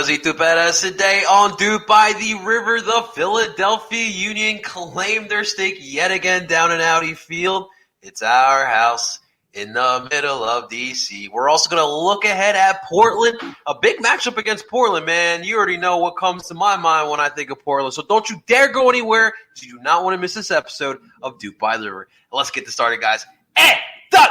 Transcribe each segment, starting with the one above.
Josito Perez today on DOOP by the river. The Philadelphia Union claimed their stake yet again down in Audi Field. It's our house in the middle of D.C. We're also going to look ahead at Portland. A big matchup against Portland, man. You already know what comes to my mind when I think of Portland. So don't you dare go anywhere because you do not want to miss this episode of DOOP by the river. Let's get this started, guys. And done!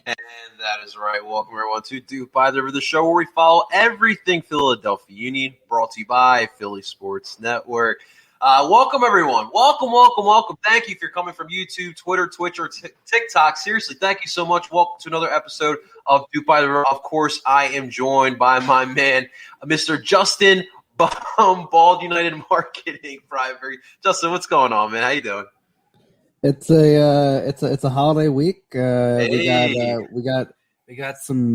And that is right. Welcome, everyone, to DOOP by the River, the show where we follow everything Philadelphia Union, brought to you by Philly Sports Network. Welcome, everyone. Welcome. Thank you if you're coming from YouTube, Twitter, Twitch, or TikTok. Seriously, thank you so much. Welcome to another episode of DOOP by the River. Of course, I am joined by my man, Mr. Justin Bald United Marketing Private. Justin, what's going on, man? How you doing? It's a holiday week. We got some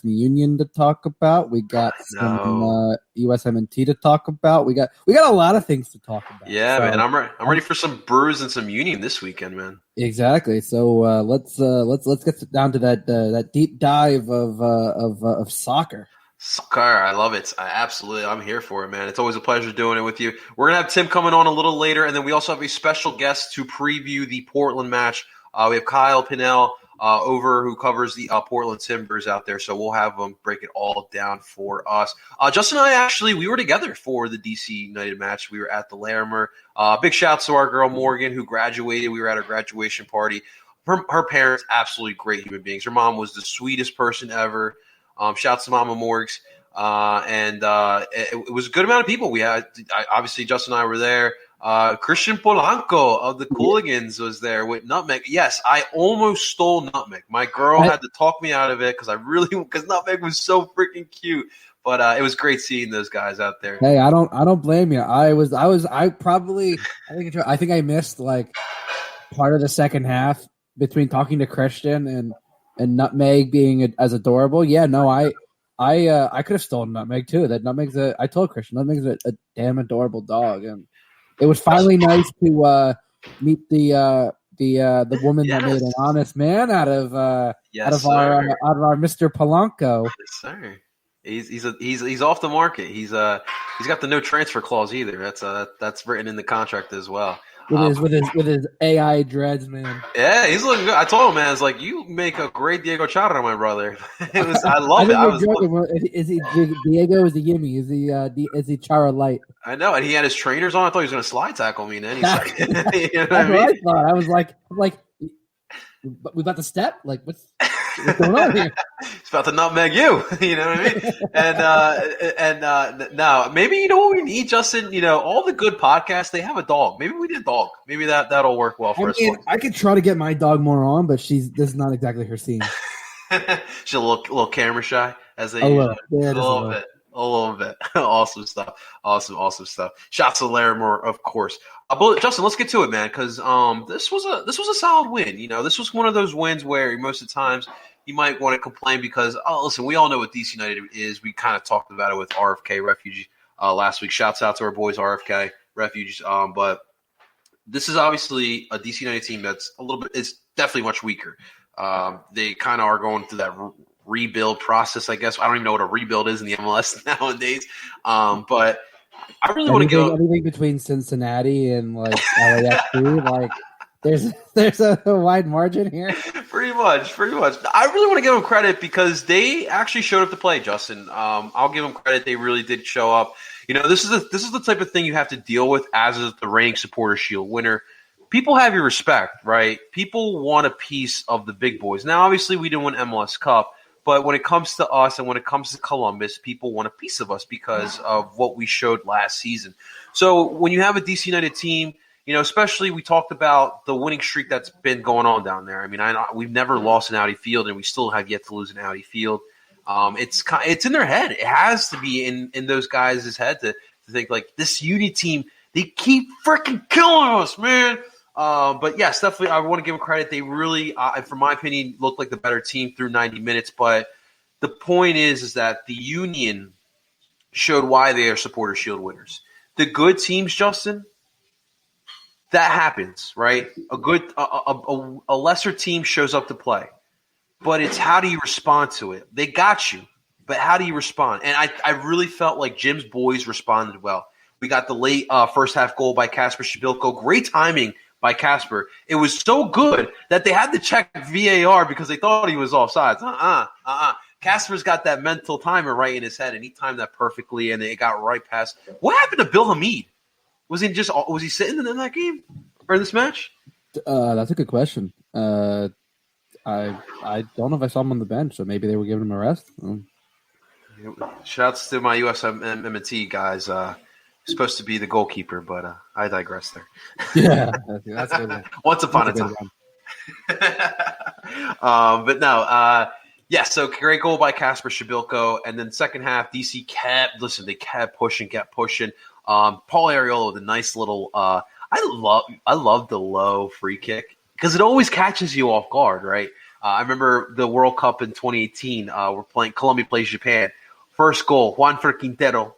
Union to talk about. We got some USMNT to talk about. We got a lot of things to talk about. Yeah, so, man, I'm ready for some Brewers and some Union this weekend, man. Exactly. So let's get down to that deep dive of soccer. Soccer, I love it. I'm here for it, man. It's always a pleasure doing it with you. We're going to have Tim coming on a little later, and then we also have a special guest to preview the Portland match. We have Kyle Pinnell over who covers the Portland Timbers out there, so we'll have him break it all down for us. Justin and I, we were together for the DC United match. We were at the Larimer. Big shout to our girl Morgan who graduated. We were at her graduation party. Her parents, absolutely great human beings. Her mom was the sweetest person ever. Shouts to Mama Morgs. It was a good amount of people. We had, obviously, Justin and I were there. Christian Polanco of the Cooligans was there with Nutmeg. Yes, I almost stole Nutmeg. My girl had to talk me out of it because Nutmeg was so freaking cute. But it was great seeing those guys out there. Hey, I don't blame you. I think I missed like part of the second half between talking to Christian and Nutmeg being as adorable. Yeah, no, I could have stolen Nutmeg too. I told Christian Nutmeg's a damn adorable dog, and it was finally nice to meet the woman that made an honest man out of our Mr. Polanco. Yes, sir. He's off the market. He's got the no transfer clause either. That's written in the contract as well. With his AI dreads, man. Yeah, he's looking good. I told him, man, it's like you make a great Diego Chara, my brother. I love it. Is he Diego? Is he Yimmy? Is he Chara light? I know, and he had his trainers on. I thought he was going to slide tackle me. And then he's like, you know what I mean? I thought. I was like, we about to step. Like, what's going on here? It's about to nutmeg you. You know what I mean? Now maybe you know what we need, Justin. You know, all the good podcasts they have a dog. Maybe we need a dog. Maybe that'll work well for us. I could try to get my dog more on, but this is not exactly her scene. She's a little camera shy, as they usually. A little bit. Awesome stuff. Awesome stuff. Shots to Larimore, of course. But Justin, let's get to it, man, because this was a solid win. You know, this was one of those wins where most of the times you might want to complain because, listen, we all know what DC United is. We kind of talked about it with RFK Refugees last week. Shouts out to our boys, RFK Refugees. But this is obviously a DC United team that's it's definitely much weaker. They kind of are going through that rebuild process, I guess. I don't even know what a rebuild is in the MLS nowadays. But I really want to go everything between Cincinnati and like LAFC, like there's a wide margin here. Pretty much. I really want to give them credit because they actually showed up to play, Justin. I'll give them credit. They really did show up. You know, this is the type of thing you have to deal with as the reigning Supporter Shield winner. People have your respect, right? People want a piece of the big boys. Now, obviously, we didn't win MLS Cup. But when it comes to us and when it comes to Columbus, people want a piece of us because of what we showed last season. So when you have a DC United team, you know, especially we talked about the winning streak that's been going on down there. I mean, we've never lost an Audi Field, and we still have yet to lose an Audi Field. It's in their head. It has to be in those guys' head to think like this Uni team. They keep freaking killing us, man. But yes, definitely, I want to give them credit. They really, from my opinion, looked like the better team through 90 minutes. But the point is that the Union showed why they are Supporter Shield winners. The good teams, Justin, that happens, right? A lesser team shows up to play, but it's how do you respond to it? They got you, but how do you respond? And I really felt like Jim's boys responded well. We got the late first half goal by Kasper Shabilko. Great timing by Kasper. It was so good that they had to check VAR because they thought he was offsides. Kasper's got that mental timer right in his head, and he timed that perfectly, and it got right past. What happened to Bill Hamid? Was he sitting in that game or in this match? That's a good question. I don't know if I saw him on the bench, so maybe they were giving him a rest. Shouts to my USMNT guys. Supposed to be the goalkeeper, but I digress there. Yeah, that's good. Once upon a time. But no, so great goal by Kasper Shabilko, and then second half, DC kept pushing. Paul Arriola with a nice little. I love the low free kick because it always catches you off guard, right? I remember the World Cup in 2018. We're playing Colombia plays Japan. First goal, Juanfer Quintero.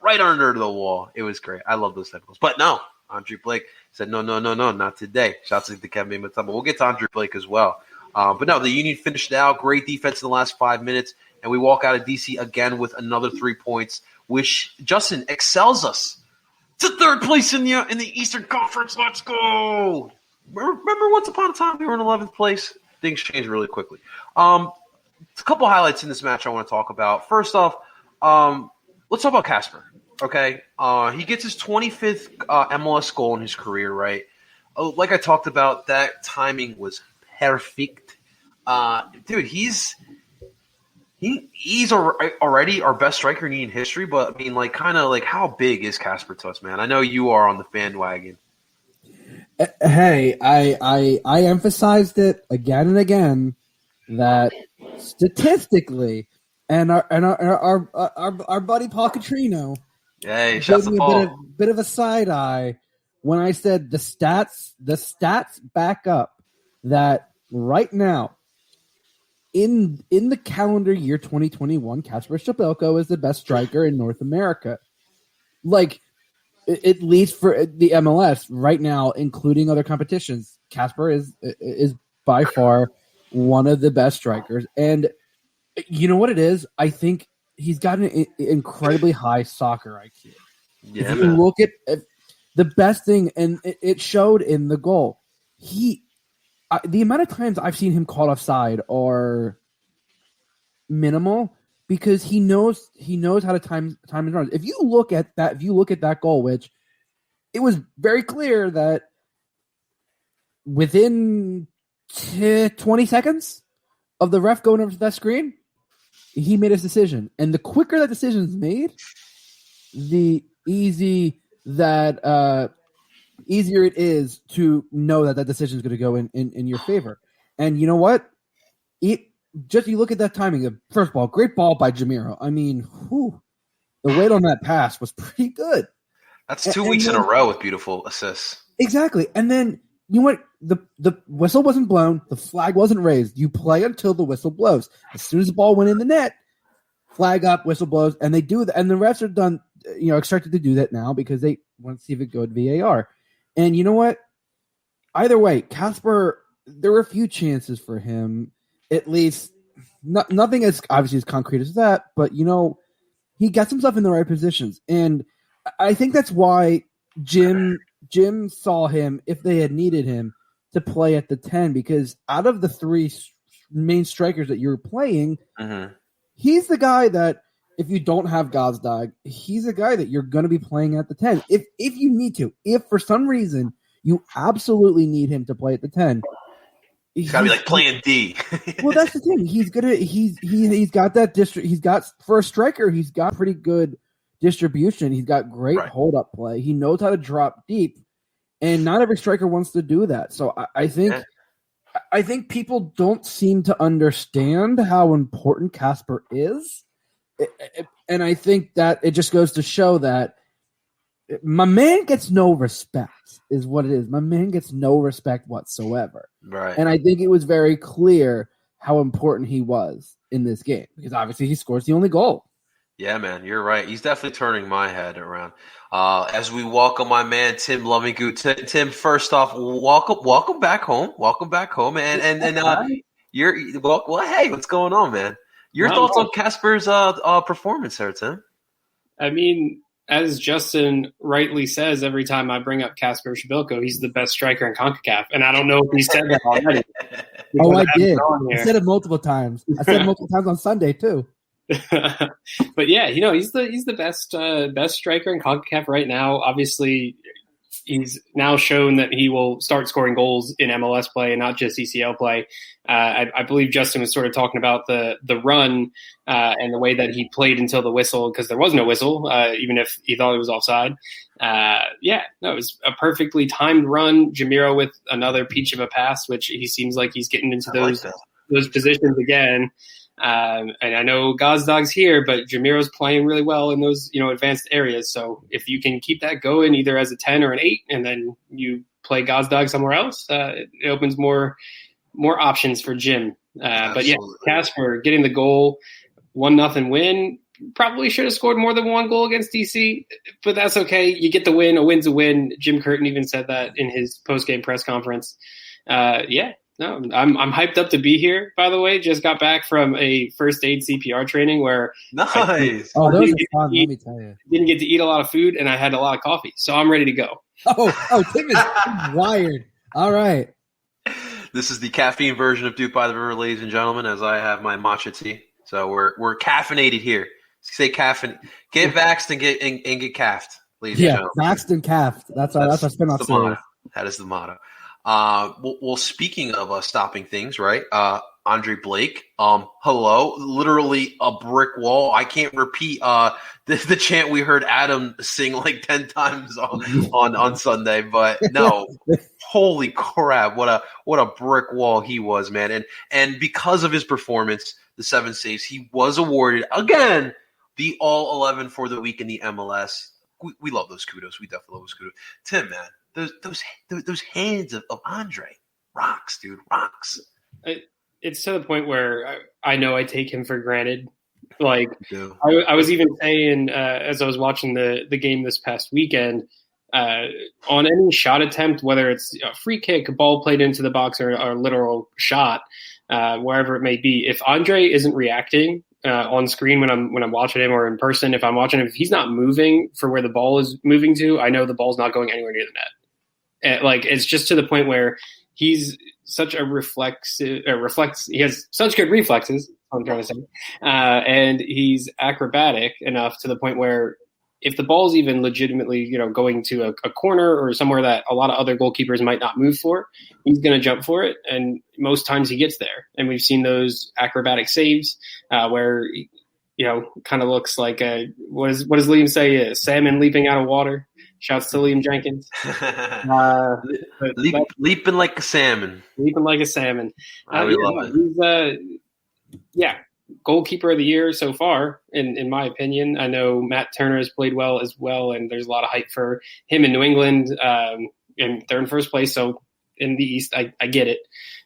Right under the wall. It was great. I love those type of goals. But no, Andre Blake said, no, not today. Shouts to Kevin Matamba. We'll get to Andre Blake as well. But no, the Union finished it out. Great defense in the last 5 minutes. And we walk out of DC again with another 3 points, which, Justin, excels us to third place in the Eastern Conference. Let's go. Remember once upon a time we were in 11th place? Things changed really quickly. A couple highlights in this match I want to talk about. First off, let's talk about Kasper. Okay, he gets his 25th MLS goal in his career, right? Like I talked about, that timing was perfect. Dude, he's already our best striker in history, but I mean, like, kind of like, how big is Kasper to us, man? I know you are on the bandwagon. Hey, I emphasized it again and again that statistically, and our buddy Paul Catrino. Hey, shots gave me a bit of a side eye when I said the stats back up that right now in the calendar year 2021, Kasper Shabilko is the best striker in North America. Like, at least for the MLS right now, including other competitions, Kasper is by far one of the best strikers. And you know what it is? I think he's got an incredibly high soccer IQ. Yeah, if you look at the best thing, and it showed in the goal, the amount of times I've seen him caught offside are minimal because he knows how to time his runs. If you look at that goal, which it was very clear that within 20 seconds of the ref going over to that screen, he made his decision. And the quicker that decision is made, the easier it is to know that decision is going to go in your favor. And you know what? You look at that timing. First ball, great ball by Jamiro. I mean, the weight on that pass was pretty good. That's 2 weeks in a row with beautiful assists. Exactly. And then, you know what? The whistle wasn't blown. The flag wasn't raised. You play until the whistle blows. As soon as the ball went in the net, flag up, whistle blows, and they do that. And the refs are done, expected to do that now because they want to see if it go to VAR. And you know what? Either way, Kasper, there were a few chances for him. At least, nothing as obviously as concrete as that, but he gets himself in the right positions. And I think that's why Jim saw him, if they had needed him, to play at the 10, because out of the three main strikers that you're playing, he's the guy that, if you don't have Gazdag, he's a guy that you're going to be playing at the 10. If you need to. If for some reason you absolutely need him to play at the 10, he's got to be like playing D. Well, that's the thing. He's got that he's got, for a striker, he's got pretty good distribution. He's got great hold up play. He knows how to drop deep, and not every striker wants to do that. So I think people don't seem to understand how important Kasper is, and I think that it just goes to show that my man gets no respect, is what it is. My man gets no respect whatsoever. Right. And I think it was very clear how important he was in this game, because obviously he scores the only goal. Yeah, man, you're right. He's definitely turning my head around. As we welcome my man Tim Lovingood. Tim, first off, welcome back home. Welcome back home, you're well. Hey, what's going on, man? Your thoughts on Casper's performance there, Tim? I mean, as Justin rightly says, every time I bring up Casper Shabilko, he's the best striker in CONCACAF, and I don't know if he said that already. Oh, I did. I said it multiple times. I said it multiple times on Sunday too. But yeah, he's the best striker in CONCACAF right now. Obviously, he's now shown that he will start scoring goals in MLS play and not just ECL play. I believe Justin was sort of talking about the run and the way that he played until the whistle, because there was no whistle, even if he thought it was offside. It was a perfectly timed run. Jamiro with another peach of a pass, which he seems like he's getting into those positions again. And I know Gazdag's here, but Jamiro's playing really well in those, advanced areas. So if you can keep that going either as a 10 or an 8, and then you play Gazdag somewhere else, it opens more options for Jim. But yeah, Casper getting the goal, 1-0 win. Probably should have scored more than one goal against DC, but that's okay. You get the win. A win's a win. Jim Curtin even said that in his post-game press conference. No, I'm hyped up to be here, by the way. Just got back from a first aid CPR training where nice. Those are fun, let me tell you. Didn't get to eat a lot of food, and I had a lot of coffee, so I'm ready to go. Tim is wired. All right. This is the caffeine version of DOOP by the River, ladies and gentlemen, as I have my matcha tea. So we're caffeinated here. Say caffeine. Get vaxxed and get caffed, ladies and gentlemen. Yeah, vaxxed and caffed. That's our spin-off series. That is the motto. Well, speaking of stopping things, right? Andre Blake, hello, literally a brick wall. I can't repeat the chant we heard Adam sing like 10 times on Sunday, but no, holy crap, what a brick wall he was, man. And because of his performance, the 7 saves, he was awarded again the All-11 for the week in the MLS. We love those kudos. We definitely love those kudos. Tim, man, those hands of Andre, rocks, dude, rocks. It's to the point where I know I take him for granted. Like I was even saying as I was watching the game this past weekend, on any shot attempt, whether it's a free kick, a ball played into the box, or a literal shot, wherever it may be, if Andre isn't reacting on screen when I'm watching him, or in person, if I'm watching him, if he's not moving for where the ball is moving to, I know the ball's not going anywhere near the net. Like, it's just to the point where he's such a he has such good reflexes, I'm trying to say, and he's acrobatic enough to the point where if the ball's even legitimately, going to a corner or somewhere that a lot of other goalkeepers might not move for, he's going to jump for it. And most times he gets there. And we've seen those acrobatic saves where, kind of looks like what does Liam say? A salmon leaping out of water. Shouts to Liam Jenkins. Leaping like a salmon. Leaping like a salmon. We love it. He's, goalkeeper of the year so far, in my opinion. I know Matt Turner has played well as well, and there's a lot of hype for him in New England, and they're in first place, so in the East, I get it.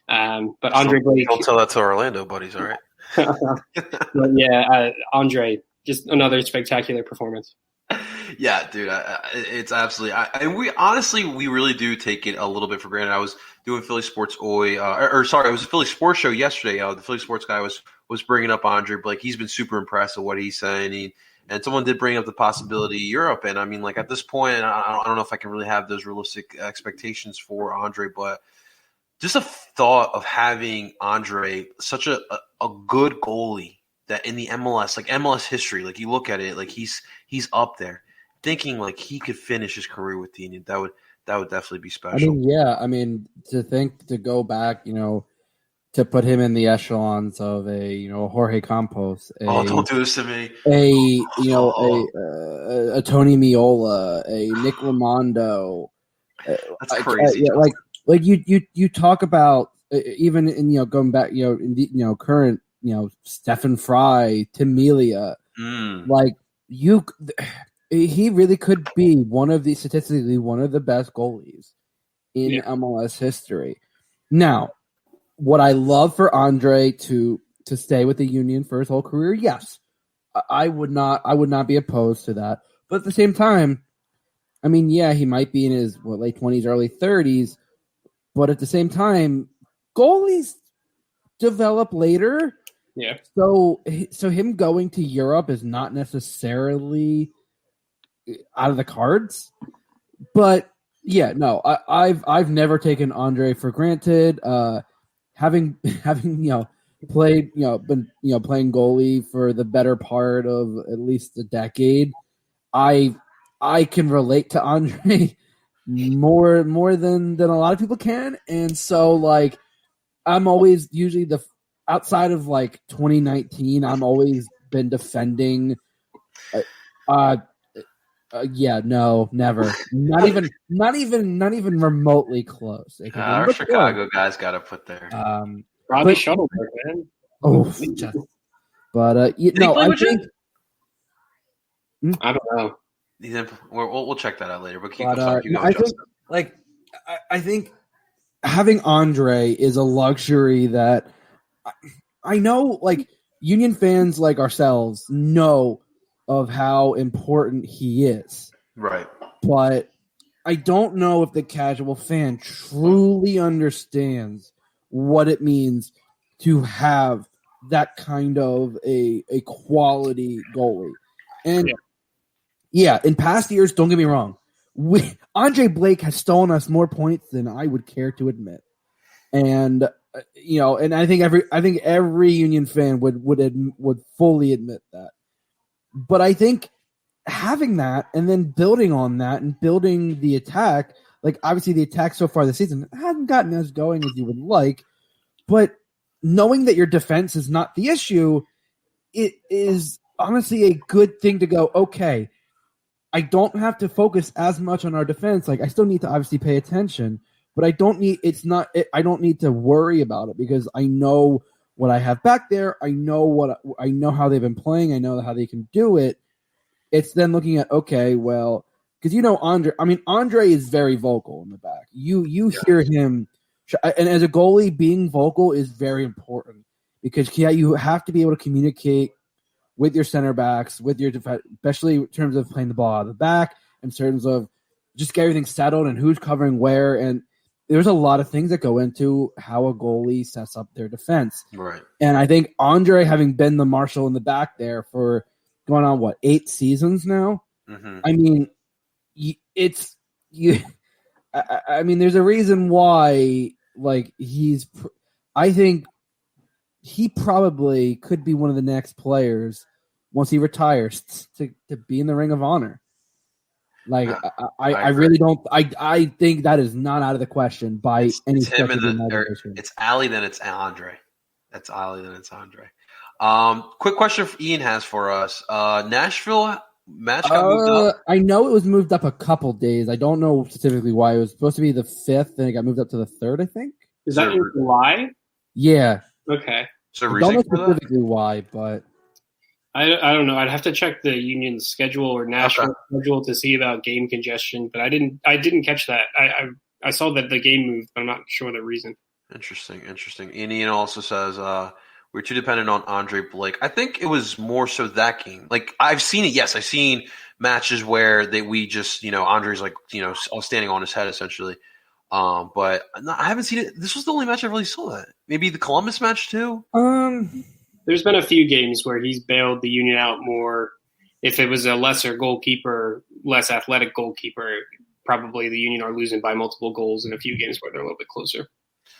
But Andre Blake... Don't tell that to Orlando buddies, all right? But yeah, Andre, just another spectacular performance. Yeah, dude, it's absolutely. We really do take it a little bit for granted. I was doing Philly Sports it was a Philly Sports show yesterday. The Philly Sports guy was bringing up Andre Blake. He's been super impressed with what he's saying. And someone did bring up the possibility of Europe. And I mean, like, at this point, I don't know if I can really have those realistic expectations for Andre, but just a thought of having Andre, such a good goalie, that in the MLS, like MLS history, like you look at it, like he's up there, thinking like he could finish his career with the Union. That would definitely be special. To go back, to put him in the echelons of a Jorge Campos, don't do this to me. A Tony Meola, a Nick Raimondo. That's crazy. Like you talk about even in going back in the current Stephen Fry, Tim Melia, he really could be statistically one of the best goalies in MLS history. Now, would I love for Andre to stay with the Union for his whole career? Yes. I would not be opposed to that. But at the same time, I mean, yeah, he might be in his late 20s, early 30s, but at the same time, goalies develop later. Yeah. So him going to Europe is not necessarily out of the cards. But yeah, no, I've never taken Andre for granted. Having played been playing goalie for the better part of at least a decade, I can relate to Andre more than a lot of people can, and so like I'm always usually outside of like 2019, I'm always been defending. Yeah, no, never. Not even remotely close. Our Chicago guys got to put there. Robbie Shuttleworth, man. Oh, but I think. I don't know. We'll check that out later. But keep going. I think having Andre is a luxury that I know. Like Union fans like ourselves know of how important he is. Right. But I don't know if the casual fan truly understands what it means to have that kind of a quality goalie. And yeah, in past years, don't get me wrong, Andre Blake has stolen us more points than I would care to admit. And and I think every Union fan would fully admit that. But I think having that and then building on that and building the attack, like obviously the attack so far this season hasn't gotten as going as you would like, but knowing that your defense is not the issue, it is honestly a good thing to go, okay, I don't have to focus as much on our defense. Like I still need to obviously pay attention, but I don't need to worry about it because I know what I have back there. I know how they've been playing. I know how they can do it. It's then looking at, okay, well, because Andre is very vocal in the back. You hear him, and as a goalie, being vocal is very important because you have to be able to communicate with your center backs, with your defense, especially in terms of playing the ball out of the back, in terms of just get everything settled and who's covering where. And there's a lot of things that go into how a goalie sets up their defense. Right. And I think Andre, having been the marshal in the back there for going on, 8 seasons now? Mm-hmm. I mean, there's a reason why, like, I think he probably could be one of the next players once he retires to be in the Ring of Honor. Like, I really don't. I think that is not out of the question by any stretch of the imagination. It's Ali, then it's Andre. That's Ali, then it's Andre. Quick question Ian has for us. Nashville match got moved up. I know it was moved up a couple days. I don't know specifically why. It was supposed to be the 5th, and it got moved up to the 3rd, I think. Is that in July? Yeah. Okay. So I don't know specifically why, but I don't know. I'd have to check the Union's schedule or Nashville schedule to see about game congestion, but I didn't catch that. I saw that the game moved, but I'm not sure the reason. Interesting. And Ian also says we're too dependent on Andre Blake. I think it was more so that game. Like I've seen it. Yes, I've seen matches where we just Andre's like all standing on his head essentially. But I haven't seen it. This was the only match I really saw that. Maybe the Columbus match too. There's been a few games where he's bailed the Union out more. If it was a lesser goalkeeper, less athletic goalkeeper, probably the Union are losing by multiple goals in a few games where they're a little bit closer.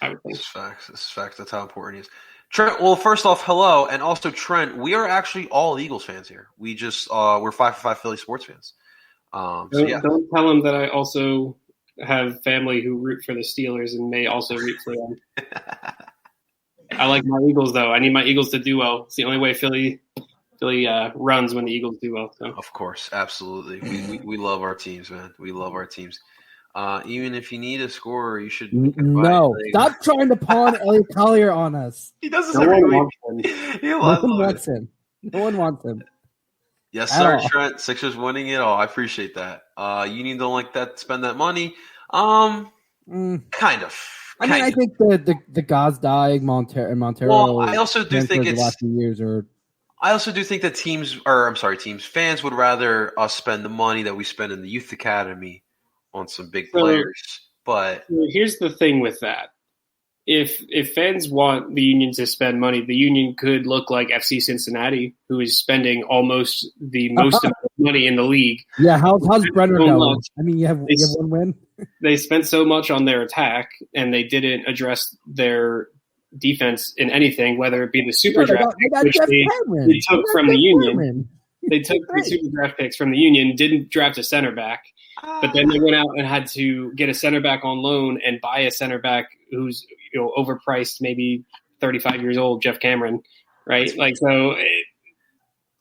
I would think. This is facts. That's how important he is. Trent, well, first off, hello. And also, Trent, we are actually all Eagles fans here. We just, we're 5 for 5 Philly sports fans. Don't tell him that I also have family who root for the Steelers and may also root for them. I like my Eagles, though. I need my Eagles to do well. It's the only way Philly runs when the Eagles do well. So. Of course, absolutely. We love our teams, man. We love our teams. Even if you need a scorer, you should. No, stop trying to pawn Elliot Collier on us. He does this every week. No one wants him. No one wants him. Yes, sir, Trent. Sixers winning it all. I appreciate that. Union don't like that. Spend that money. Kind of. I think the Gazdag, Montero. Well, I also do think the last few years are. I also do think that fans would rather us spend the money that we spend in the youth academy on some big players. But here's the thing with that. If fans want the Union to spend money, the Union could look like FC Cincinnati, who is spending almost the most amount of money in the league. Yeah, how's Brenner going? I mean, you have one win. They spent so much on their attack, and they didn't address their defense in anything, whether it be the super draft picks, which they took from the Union. They took the super draft picks from the Union, didn't draft a center back, but then they went out and had to get a center back on loan and buy a center back who's overpriced, maybe 35 years old, Jeff Cameron, right? So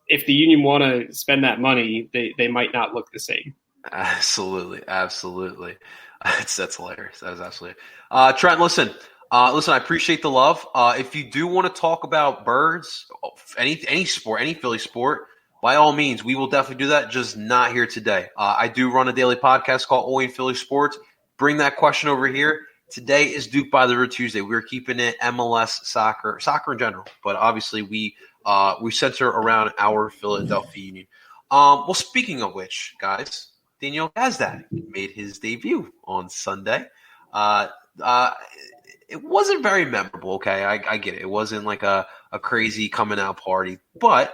if the Union want to spend that money, they might not look the same. Absolutely. That's hilarious. That is absolutely. Trent, listen, I appreciate the love. If you do want to talk about birds, any sport, any Philly sport, by all means, we will definitely do that, just not here today. I do run a daily podcast called Only in Philly Sports. Bring that question over here. Today is Duke by the Road Tuesday. We're keeping it MLS, soccer in general, but obviously we center around our Philadelphia Union. Well, speaking of which, guys, Daniel Gazdag made his debut on Sunday. It wasn't very memorable, okay? I get it. It wasn't like a crazy coming out party, but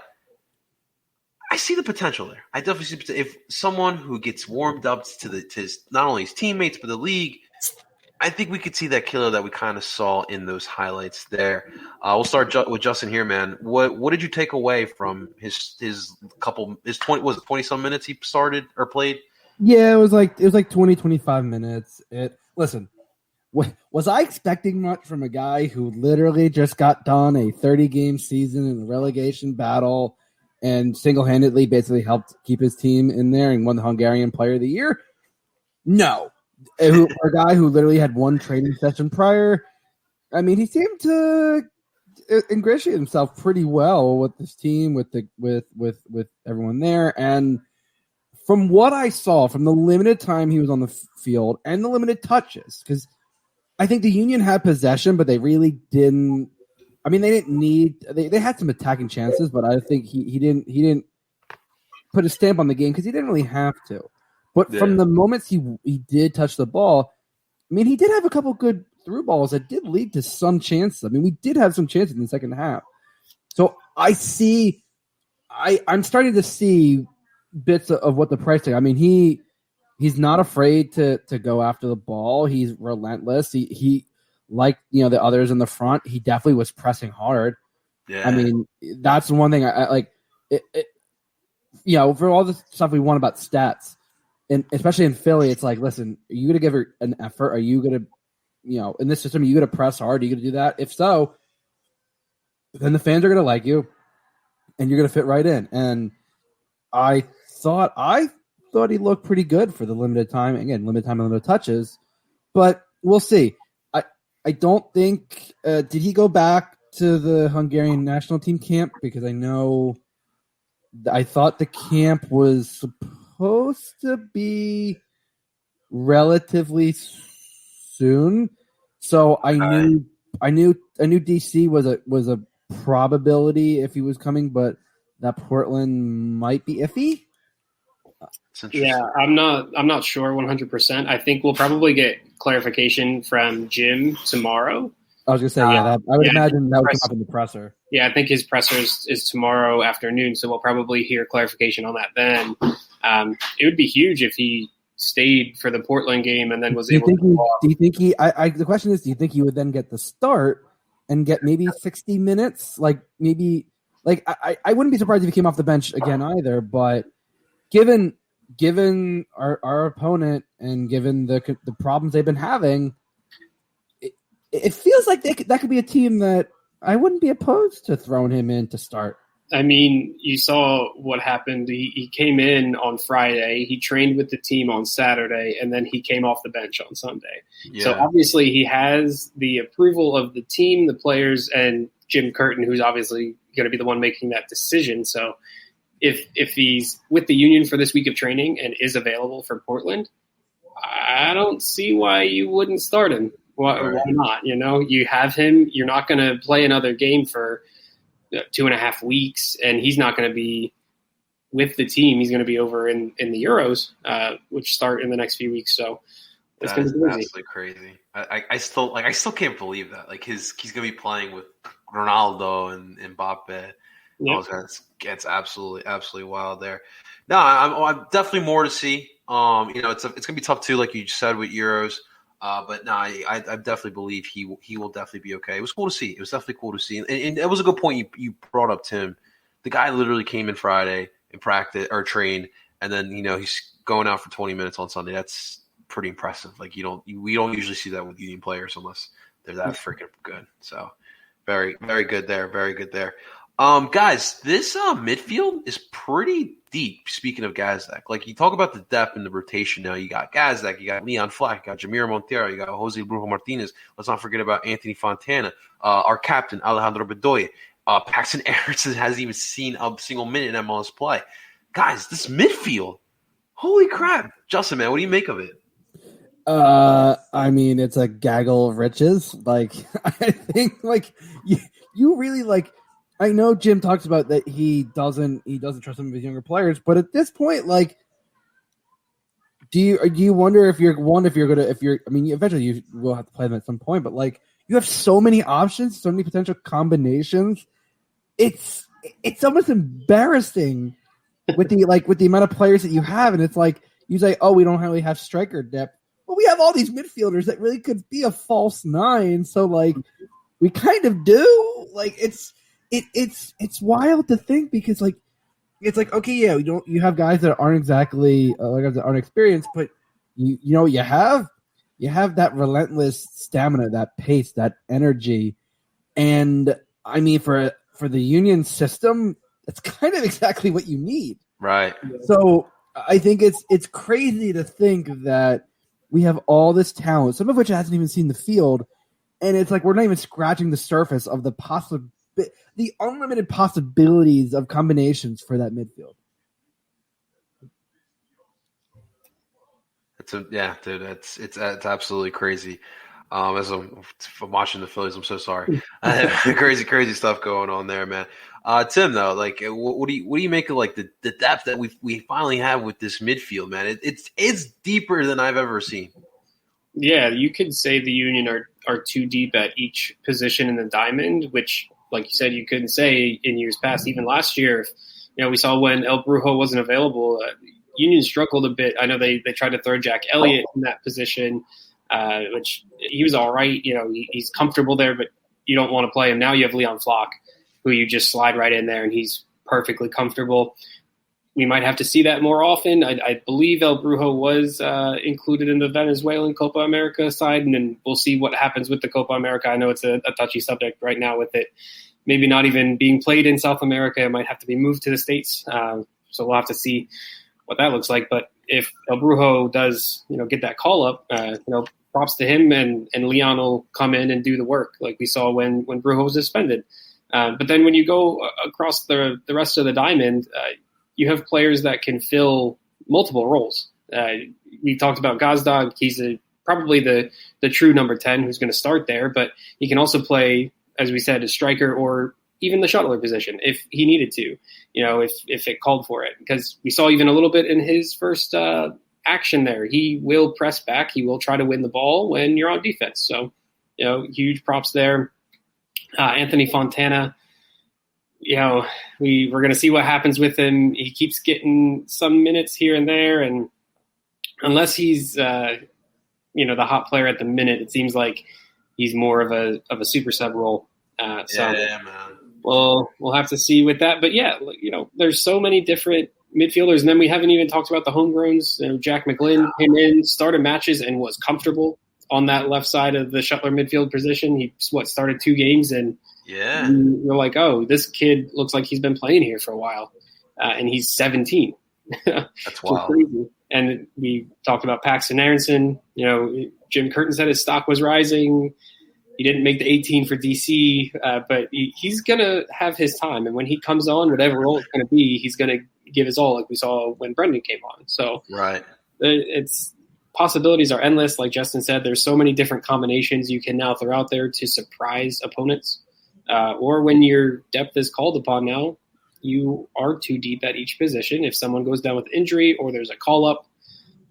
I see the potential there. I definitely see if someone who gets warmed up to not only his teammates but the league, I think we could see that killer that we kind of saw in those highlights there. We'll start with Justin here, man. What did you take away from his 20 some minutes he started or played? Yeah, it was like 20, 25 minutes. Listen, was I expecting much from a guy who literally just got done a 30-game season in a relegation battle and single-handedly basically helped keep his team in there and won the Hungarian Player of the Year? No. A guy who literally had one training session prior. I mean, he seemed to ingratiate himself pretty well with this team, with everyone there. And from what I saw, from the limited time he was on the field and the limited touches, because I think the Union had possession, but they really didn't. I mean, they didn't need. They had some attacking chances, but I think he didn't put a stamp on the game because he didn't really have to. But from the moments he did touch the ball, I mean, he did have a couple good through balls that did lead to some chances. I mean, we did have some chances in the second half. So I'm starting to see bits of what the price tag. I mean, he's not afraid to go after the ball. He's relentless. He like the others in the front. He definitely was pressing hard. Yeah. I mean, that's the one thing I like. For all the stuff we want about stats. And especially in Philly, it's like, listen, are you going to give her an effort? Are you going to, in this system, are you going to press hard? Are you going to do that? If so, then the fans are going to like you, and you're going to fit right in. And I thought he looked pretty good for the limited time. Again, limited time and limited touches. But we'll see. I don't think did he go back to the Hungarian national team camp? Because I thought the camp was supposed to be relatively soon, so I knew DC was a probability if he was coming, but that Portland might be iffy. Yeah, I'm not sure 100%. I think we'll probably get clarification from Jim tomorrow. I was gonna say, I would imagine that would come up in the presser. Yeah, I think his presser is tomorrow afternoon, so we'll probably hear clarification on that then. It would be huge if he stayed for the Portland game and then was able to go off. Do you think the question is, do you think he would then get the start and get maybe 60 minutes? I wouldn't be surprised if he came off the bench again either, but given our opponent and given the problems they've been having, it feels like that could be a team that I wouldn't be opposed to throwing him in to start. I mean, you saw what happened. He came in on Friday. He trained with the team on Saturday, and then he came off the bench on Sunday. Yeah. So obviously he has the approval of the team, the players, and Jim Curtin, who's obviously going to be the one making that decision. So if he's with the Union for this week of training and is available for Portland, I don't see why you wouldn't start him. Why not? You have him. You're not going to play another game for 2.5 weeks, and he's not going to be with the team. He's going to be over in the Euros, which start in the next few weeks. So it's going to be crazy. Absolutely crazy. I still can't believe that. Like he's going to be playing with Ronaldo and Mbappe. Yep. It's absolutely wild there. No, I'm definitely more to see. It's going to be tough too, like you said with Euros. But no, I definitely believe he will definitely be okay. It was cool to see. It was definitely cool to see, and it was a good point you brought up, Tim. The guy literally came in Friday and practice or trained, and then he's going out for 20 minutes on Sunday. That's pretty impressive. Like we don't usually see that with Union players unless they're that freaking good. So very, very good there. Very good there. Guys, this midfield is pretty deep. Speaking of Gazdag, like you talk about the depth and the rotation now. You got Gazdag, you got Leon Flack, you got Jamiro Montero, you got Jose Brujo Martinez. Let's not forget about Anthony Fontana, our captain Alejandro Bedoya. Paxton Aronson hasn't even seen a single minute in MLS play. Guys, this midfield, holy crap! Justin, man, what do you make of it? I mean, it's a gaggle of riches. Like I think, like you really like. I know Jim talks about that he doesn't trust some of his younger players, but at this point, like, do you wonder if eventually you will have to play them at some point, but like you have so many options, so many potential combinations. It's almost embarrassing with the amount of players that you have, and it's like you say, oh, we don't really have striker depth, but we have all these midfielders that really could be a false nine. So like we kind of do. Like it's wild to think because like it's like okay, yeah, you have guys that aren't exactly guys that aren't experienced, but you have that relentless stamina, that pace, that energy, and I mean for the Union system, that's kind of exactly what you need. Right. So I think it's crazy to think that we have all this talent, some of which hasn't even seen the field, and it's like we're not even scratching the surface of the unlimited possibilities of combinations for that midfield. It's absolutely crazy. As I'm watching the Phillies, I'm so sorry. Crazy stuff going on there, man. Tim, though, like, what do you make of like the depth that we finally have with this midfield, man? It's deeper than I've ever seen. Yeah, you could say the Union are too deep at each position in the diamond, which, like you said, you couldn't say in years past. Even last year, we saw when El Brujo wasn't available, Union struggled a bit. I know they tried to throw Jack Elliott in that position, which he was all right. He's comfortable there, but you don't want to play him. Now you have Leon Flock, who you just slide right in there, and he's perfectly comfortable. We might have to see that more often. I believe El Brujo was included in the Venezuelan Copa America side, and then we'll see what happens with the Copa America. I know it's a touchy subject right now with it. Maybe not even being played in South America. It might have to be moved to the States. So we'll have to see what that looks like. But if El Brujo does, get that call up, props to him, and Leon will come in and do the work like we saw when Brujo was suspended. But then when you go across the rest of the diamond, you have players that can fill multiple roles. We talked about Gazdag. He's probably the true number 10 who's going to start there, but he can also play, as we said, a striker or even the shuttler position if he needed to, if it called for it. Because we saw even a little bit in his first action there. He will press back. He will try to win the ball when you're on defense. So, huge props there. Anthony Fontana, we're going to see what happens with him. He keeps getting some minutes here and there, and unless he's, the hot player at the minute, it seems like he's more of a super sub role. Man. We'll have to see with that. But yeah, there's so many different midfielders, and then we haven't even talked about the homegrowns. Jack McGlynn came in, started matches, and was comfortable on that left side of the shuttler midfield position. He started 2 games, and you're like, oh, this kid looks like he's been playing here for a while, and he's 17. That's wild. Crazy. And we talked about Paxton Aronson. Jim Curtin said his stock was rising. He didn't make the 18 for DC, but he's going to have his time. And when he comes on, whatever role it's going to be, he's going to give his all, like we saw when Brendan came on. So right, it's possibilities are endless. Like Justin said, there's so many different combinations you can now throw out there to surprise opponents. or when your depth is called upon now, you are too deep at each position. If someone goes down with injury or there's a call-up,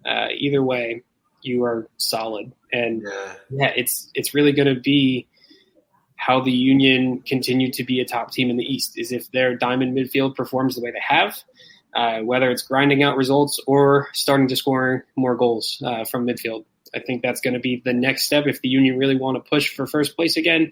either way, you are solid. And, it's really going to be how the Union continue to be a top team in the East, is if their diamond midfield performs the way they have, whether it's grinding out results or starting to score more goals from midfield. I think that's going to be the next step if the Union really want to push for first place again.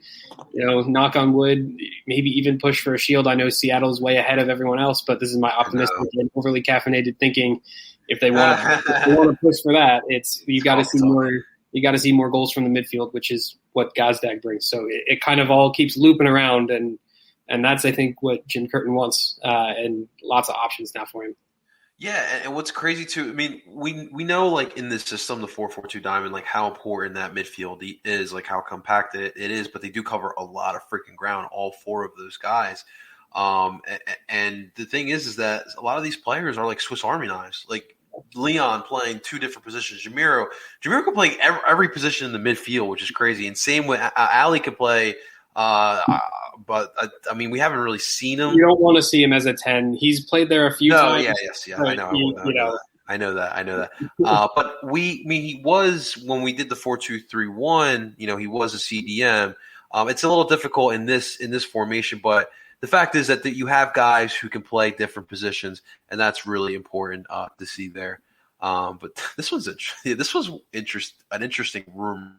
Knock on wood, maybe even push for a shield. I know Seattle's way ahead of everyone else, but this is my optimistic and overly caffeinated thinking. If they want to push for that, you got to see more. You got to see more goals from the midfield, which is what Gazdag brings. So it kind of all keeps looping around, and that's, I think, what Jim Curtin wants, and lots of options now for him. Yeah, and what's crazy too, I mean, we know, like, in this system, the 4-4-2 diamond, like, how important that midfield is, like, how compact it is, but they do cover a lot of freaking ground, all four of those guys. And the thing is that a lot of these players are like Swiss Army knives. Like, Leon playing two different positions. Jamiro can play every position in the midfield, which is crazy. And same with Ali could play. But I mean, we haven't really seen him. You don't want to see him as a 10. He's played there a few times. I know. I know that. But he was, when we did the 4-2-3-1. He was a CDM. It's a little difficult in this formation, but the fact is that you have guys who can play different positions, and that's really important to see there. But this was an interesting room.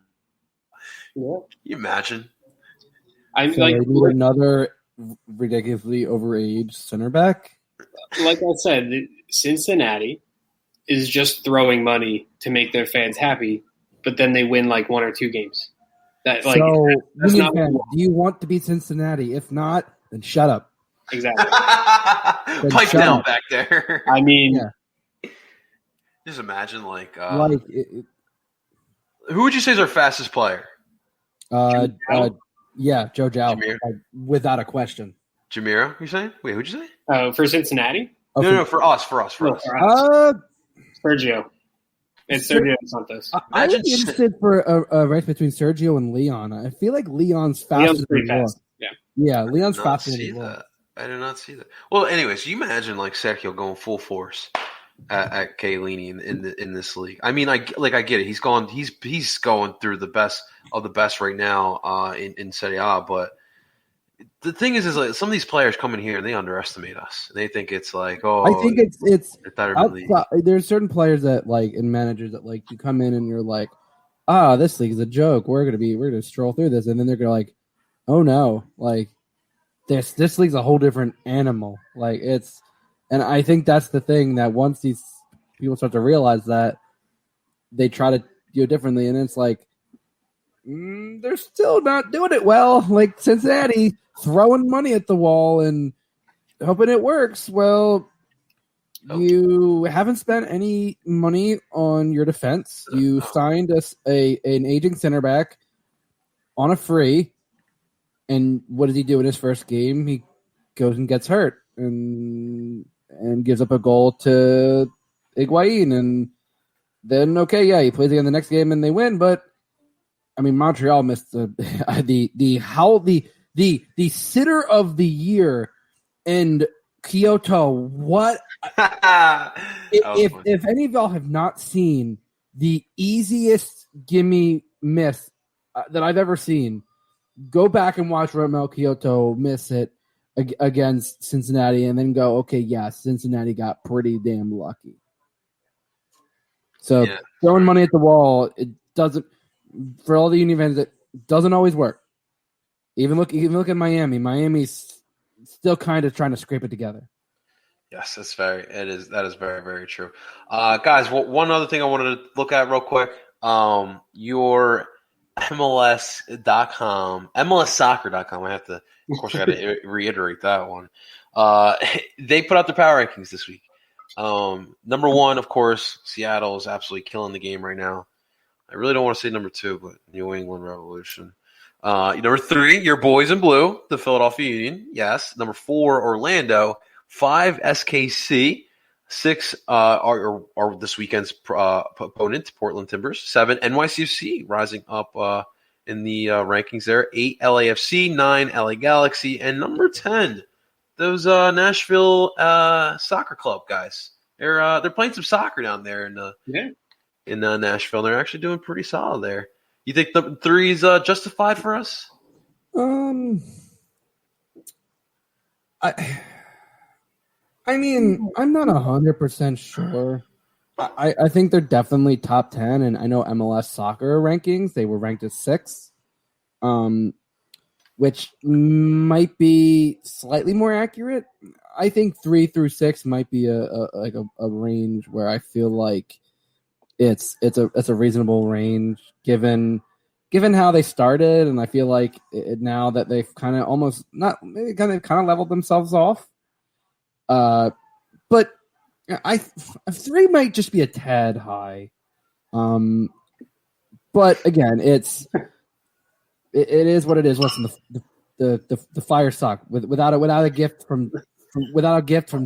Yeah. Can you imagine? I need another ridiculously overaged center back. Like I said, Cincinnati is just throwing money to make their fans happy, but then they win like one or two games. That's not fans, do you want to beat Cincinnati? If not, then shut up. Exactly. Pipe down back there. I mean, just imagine who would you say is our fastest player? Joe Jao, without a question. Jamiro, you saying? Wait, who'd you say? For Cincinnati? No, for us. Sergio. It's Sergio Santos. I would be interested for a race between Sergio and Leon. I feel like Leon's faster. Leon's pretty fast. Yeah, Leon's faster than that. I did not see that. Well, anyways, you imagine like Sergio going full force at Chiellini in this league. I mean, I get it. He's going through the best of the best right now in Serie A. But the thing is like some of these players come in here and they underestimate us. They think it's like, I think it's there's certain players that like and managers that like you come in and you're like, this league is a joke. We're gonna stroll through this, and then they're gonna like, oh no, like this league's a whole different animal. Like and I think that's the thing that once these people start to realize that, they try to do it differently, and it's like they're still not doing it well. Like Cincinnati throwing money at the wall and hoping it works. Well, you haven't spent any money on your defense. You signed us an aging center back on a free, and what does he do in his first game? He goes and gets hurt and gives up a goal to Higuain, and then he plays again the next game and they win. But I mean, Montreal missed the sitter of the year and Kyoto. What if any of y'all have not seen the easiest gimme miss that I've ever seen? Go back and watch Romel Kyoto miss it against Cincinnati, and then go, okay, Cincinnati got pretty damn lucky. So throwing money at the wall, it doesn't. For all the Union fans, it doesn't always work. Even look at Miami. Miami's still kind of trying to scrape it together. Yes, that is very, very true. Guys, one other thing I wanted to look at real quick. Your MLS.com, MLSsoccer.com. I got to reiterate that one. They put out their power rankings this week. Number one, of course, Seattle is absolutely killing the game right now. I really don't want to say number two, but New England Revolution. Number three, your boys in blue, the Philadelphia Union. Yes. Number four, Orlando. 5, SKC. 6 are this weekend's opponent, Portland Timbers. 7, NYCFC, rising up in the rankings there. 8 LAFC, 9 LA Galaxy, and number 10, those Nashville soccer club guys. They're playing some soccer down there in Nashville. They're actually doing pretty solid there. You think the 3 is justified for us? I mean, I'm not 100% sure. I think they're definitely top 10, and I know MLS soccer rankings, they were ranked as 6, which might be slightly more accurate. I think 3 through 6 might be a range where I feel like it's a reasonable range given how they started, and I feel like now that they've kind of almost not maybe kind of leveled themselves off. But 3 might just be a tad high. But again, it is what it is. Listen, the Fire suck without a gift from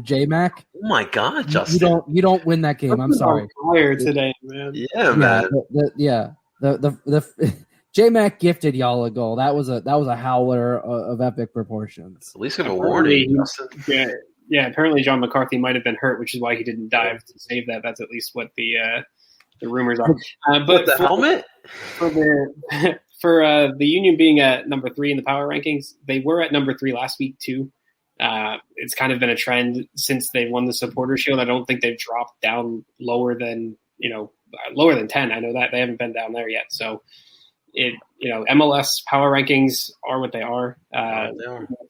J-Mac. Oh my God, Justin! You don't win that game. I'm sorry. Fire today, man. Yeah, man. The J-Mac gifted y'all a goal. That was a howler of epic proportions. At least give a warning, Justin. Yeah, apparently John McCarthy might have been hurt, which is why he didn't dive to save that. That's at least what the rumors are. But the helmet for the Union being at number 3 in the power rankings, they were at number 3 last week too. It's kind of been a trend since they won the Supporter Shield. I don't think they've dropped down lower than 10. I know that they haven't been down there yet. So MLS power rankings are what they are.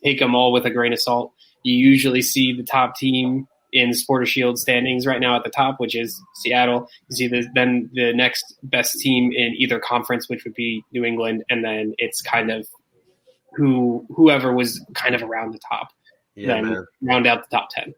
Take them all with a grain of salt. You usually see the top team in Supporter Shield standings right now at the top, which is Seattle. You see then the next best team in either conference, which would be New England, and then it's kind of whoever was kind of around the top. Round out the top 10.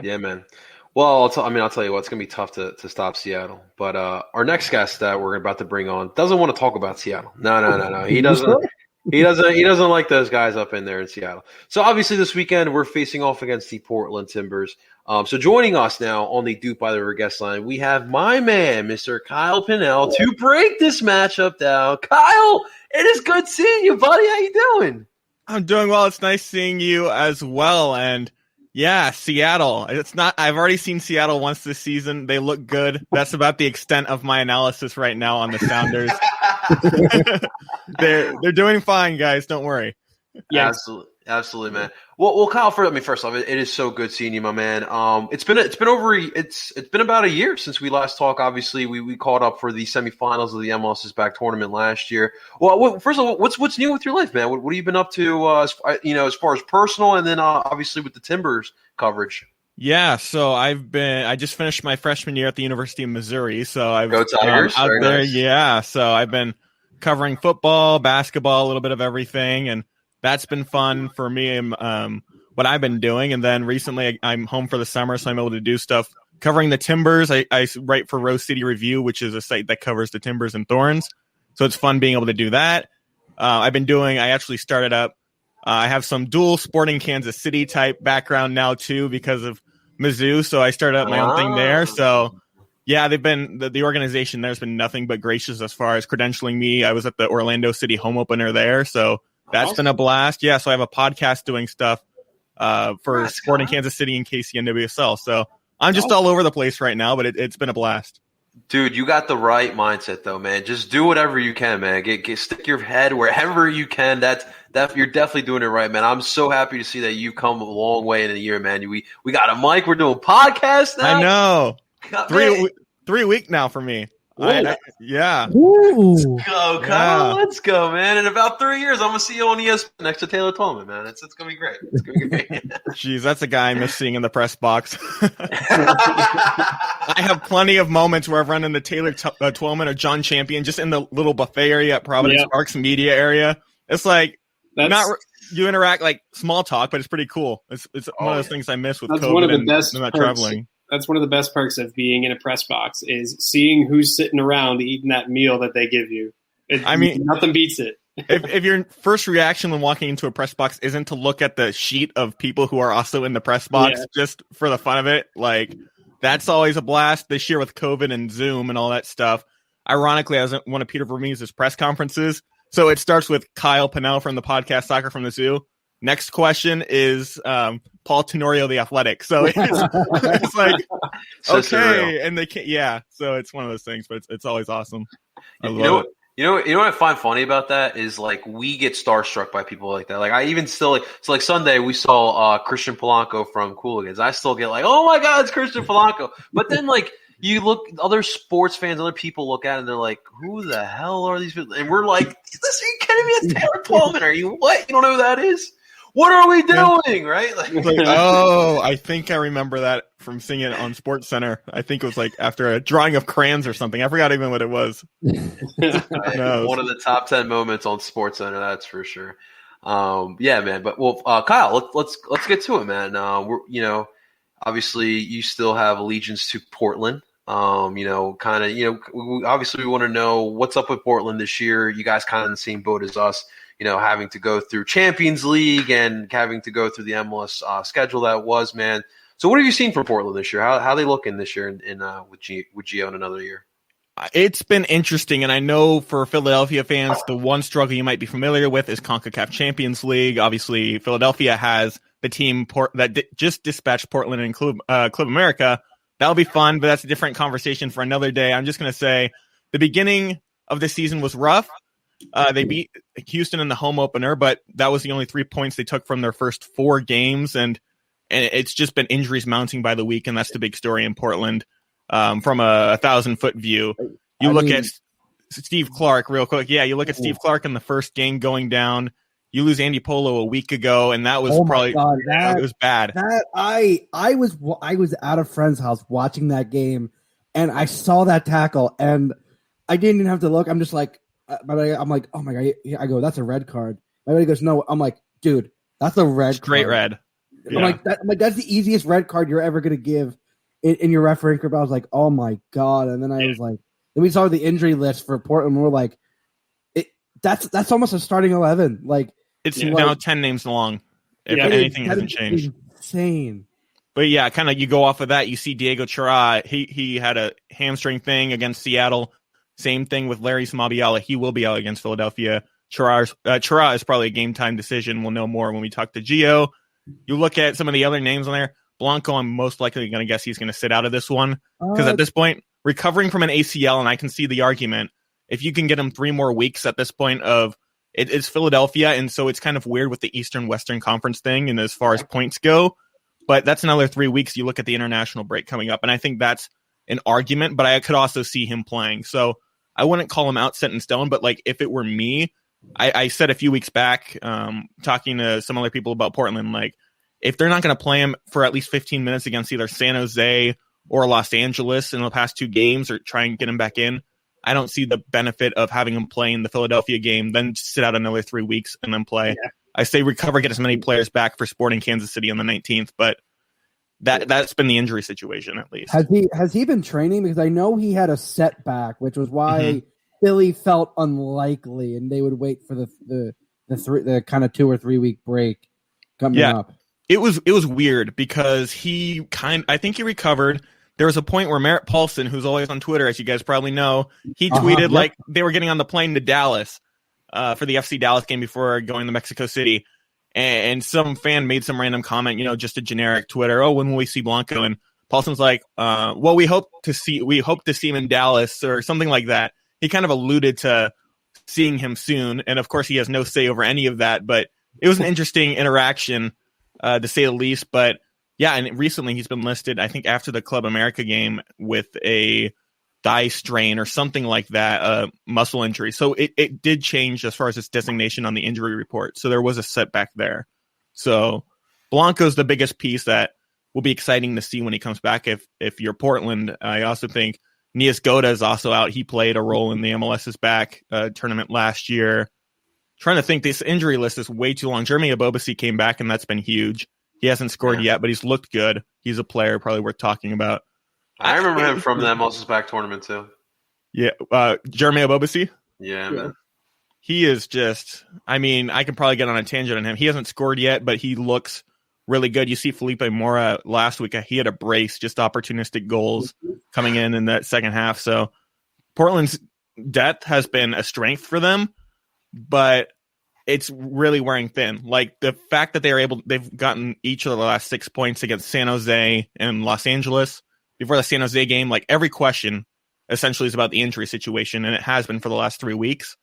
Yeah, man. Well, I'll tell you what, it's going to be tough to stop Seattle. But our next guest that we're about to bring on doesn't want to talk about Seattle. No. He doesn't. He doesn't like those guys up in there in Seattle. So obviously this weekend we're facing off against the Portland Timbers. So joining us now on the DOOP by the River guest line, we have my man, Mr. Kyle Pinnell, to break this matchup down. Kyle, it is good seeing you, buddy. How you doing? I'm doing well. It's nice seeing you as well. And yeah, Seattle. I've already seen Seattle once this season. They look good. That's about the extent of my analysis right now on the Sounders. They're doing fine, guys. Don't worry. Yeah, absolutely, man. Well, Kyle. First off, it is so good seeing you, my man. It's been about a year since we last talked. Obviously, we caught up for the semifinals of the MLS is Back tournament last year. Well, first of all, what's new with your life, man? What have you been up to? As far as personal, and then obviously with the Timbers coverage. Yeah, so I just finished my freshman year at the University of Missouri. So I've Go Tigers! Out Very there. Nice. Yeah, so I've been covering football, basketball, a little bit of everything, and that's been fun for me. What I've been doing, and then recently I'm home for the summer, so I'm able to do stuff covering the Timbers. I write for Rose City Review, which is a site that covers the Timbers and Thorns. So it's fun being able to do that. I actually started up. I have some dual Sporting Kansas City type background now too because of Mizzou. So I started up my own thing there. So yeah, they've been the organization there's been nothing but gracious as far as credentialing me. I was at the Orlando City home opener there, so that's been a blast. Yeah, so I have a podcast doing stuff for Sporting Kansas City and KCNWSL. So I'm just all over the place right now, but it's been a blast. Dude, you got the right mindset though, man. Just do whatever you can, man. Stick your head wherever you can. That you're definitely doing it right, man. I'm so happy to see that you've come a long way in a year, man. We got a mic. We're doing podcasts now. I know. 3 weeks now for me. Yeah. Ooh. Let's go, Kyle. Yeah. Let's go, man. In about 3 years, I'm going to see you on ESPN next to Taylor Twellman, man. It's going to be great. It's going to be great. Jeez, that's a guy I miss seeing in the press box. I have plenty of moments where I've run into Taylor Twellman or John Champion just in the little buffet area at Providence Parks media area. It's like you interact like small talk, but it's pretty cool. It's one of those things I miss with COVID and not traveling. That's one of the best perks of being in a press box is seeing who's sitting around eating that meal that they give you. Nothing beats it. if your first reaction when walking into a press box isn't to look at the sheet of people who are also in the press box just for the fun of it, like that's always a blast. This year with COVID and Zoom and all that stuff, Ironically, I was at one of Peter Vermees' press conferences. So it starts with Kyle Pinnell from the podcast Soccer from the Zoo. Next question is Paul Tenorio, the Athletic. So it's like, So okay. surreal. And they can't, yeah. So it's one of those things, but it's always awesome. I You love know, it. you know what I find funny about that is like we get starstruck by people like that. Like I even still like Sunday we saw Christian Polanco from Cooligans. I still get like, oh my God, it's Christian Polanco. But then like you look, other sports fans, other people look at it and they're like, who the hell are these people? And we're like, are you kidding me? It's Taylor Twellman. Are you what? You don't know who that is? What are we doing? Right? Like, Oh, I think I remember that from seeing it on Sports Center. I think it was like after a drawing of crayons or something. I forgot even what it was. No. One of the top 10 moments on Sports Center, that's for sure. Yeah, man. But well, Kyle, let's get to it, man. We're obviously you still have allegiance to Portland. Obviously we want to know what's up with Portland this year. You guys kind of in the same boat as us. Having to go through Champions League and having to go through the MLS schedule that was, man. So what have you seen from Portland this year? How are they looking this year with Gio in another year? It's been interesting, and I know for Philadelphia fans, the one struggle you might be familiar with is CONCACAF Champions League. Obviously, Philadelphia has the team that just dispatched Portland and Club America. That'll be fun, but that's a different conversation for another day. I'm just going to say the beginning of the season was rough. They beat Houston in the home opener, but that was the only 3 points they took from their first 4 games, and it's just been injuries mounting by the week, and that's the big story in Portland. From a 1,000-foot view, you look at Steve Clark real quick. Yeah, you look at Steve Clark in the first game going down. You lose Andy Polo a week ago, and that was it was bad. I was at a friend's house watching that game, and I saw that tackle, and I didn't even have to look. I'm just like. I'm like, oh my God! I go, that's a red card. My buddy goes, no. I'm like, dude, that's a red. Straight card. red. Yeah. I'm like, that's the easiest red card you're ever gonna give in your refereeing career. I was like, oh my God! And then I was like, then we saw the injury list for Portland. And we're like, that's almost a starting 11. Like it's now 10 names long. If anything hasn't changed, insane. But yeah, kind of you go off of that. You see Diego Chara. He had a hamstring thing against Seattle. Same thing with Larry Samabiala. He will be out against Philadelphia. Chara is probably a game-time decision. We'll know more when we talk to Gio. You look at some of the other names on there. Blanco, I'm most likely going to guess he's going to sit out of this one. Because at this point, recovering from an ACL, and I can see the argument, if you can get him 3 more weeks at this point of it's Philadelphia, and so it's kind of weird with the Eastern-Western Conference thing and as far as points go. But that's another 3 weeks. You look at the international break coming up, and I think that's an argument, but I could also see him playing. So I wouldn't call him out set in stone, but like if it were me, I said a few weeks back, talking to some other people about Portland, like if they're not going to play him for at least 15 minutes against either San Jose or Los Angeles in the past 2 games or try and get him back in, I don't see the benefit of having him play in the Philadelphia game, then sit out another 3 weeks and then play. Yeah. I say recover, get as many players back for Sporting Kansas City on the 19th, but that's been the injury situation at least. Has he been training? Because I know he had a setback, which was why Philly felt unlikely, and they would wait for the kind of 2 or 3 week break coming up. It was weird because I think he recovered. There was a point where Merritt Paulson, who's always on Twitter, as you guys probably know, he tweeted like they were getting on the plane to Dallas for the FC Dallas game before going to Mexico City. And some fan made some random comment, just a generic Twitter. Oh, when will we see Blanco? And Paulson's like, well, we hope to see him in Dallas or something like that. He kind of alluded to seeing him soon. And of course he has no say over any of that, but it was an interesting interaction, to say the least. But yeah. And recently he's been listed, I think after the Club America game with a thigh strain or something like that, muscle injury. So it did change as far as its designation on the injury report. So there was a setback there. So Blanco's the biggest piece that will be exciting to see when he comes back. If you're Portland, I also think Nias Goda is also out. He played a role in the MLS's back tournament last year. Trying to think, this injury list is way too long. Jeremy Abobasi came back, and that's been huge. He hasn't scored yet, but he's looked good. He's a player probably worth talking about. I remember him from the MLS back tournament too. Yeah, Jeremy Abobasi? Yeah, man. He is just, I can probably get on a tangent on him. He hasn't scored yet, but he looks really good. You see Felipe Mora last week. He had a brace, just opportunistic goals coming in that second half. So Portland's depth has been a strength for them, but it's really wearing thin. Like the fact that they've gotten each of the last 6 points against San Jose and Los Angeles before the San Jose game. Like every question essentially is about the injury situation, and it has been for the last 3 weeks.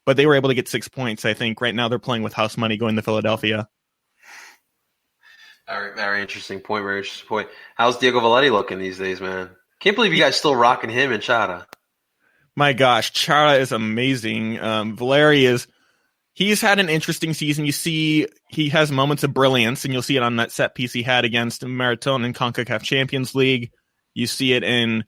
But they were able to get 6 points. I think right now they're playing with house money going to Philadelphia. Very interesting point. Very interesting point. How's Diego Valeri looking these days, man? Can't believe you guys still rocking him and Chara. My gosh, Chara is amazing. Valeri he's had an interesting season. You see, he has moments of brilliance, and you'll see it on that set piece he had against Marathon in CONCACAF Champions League. You see it in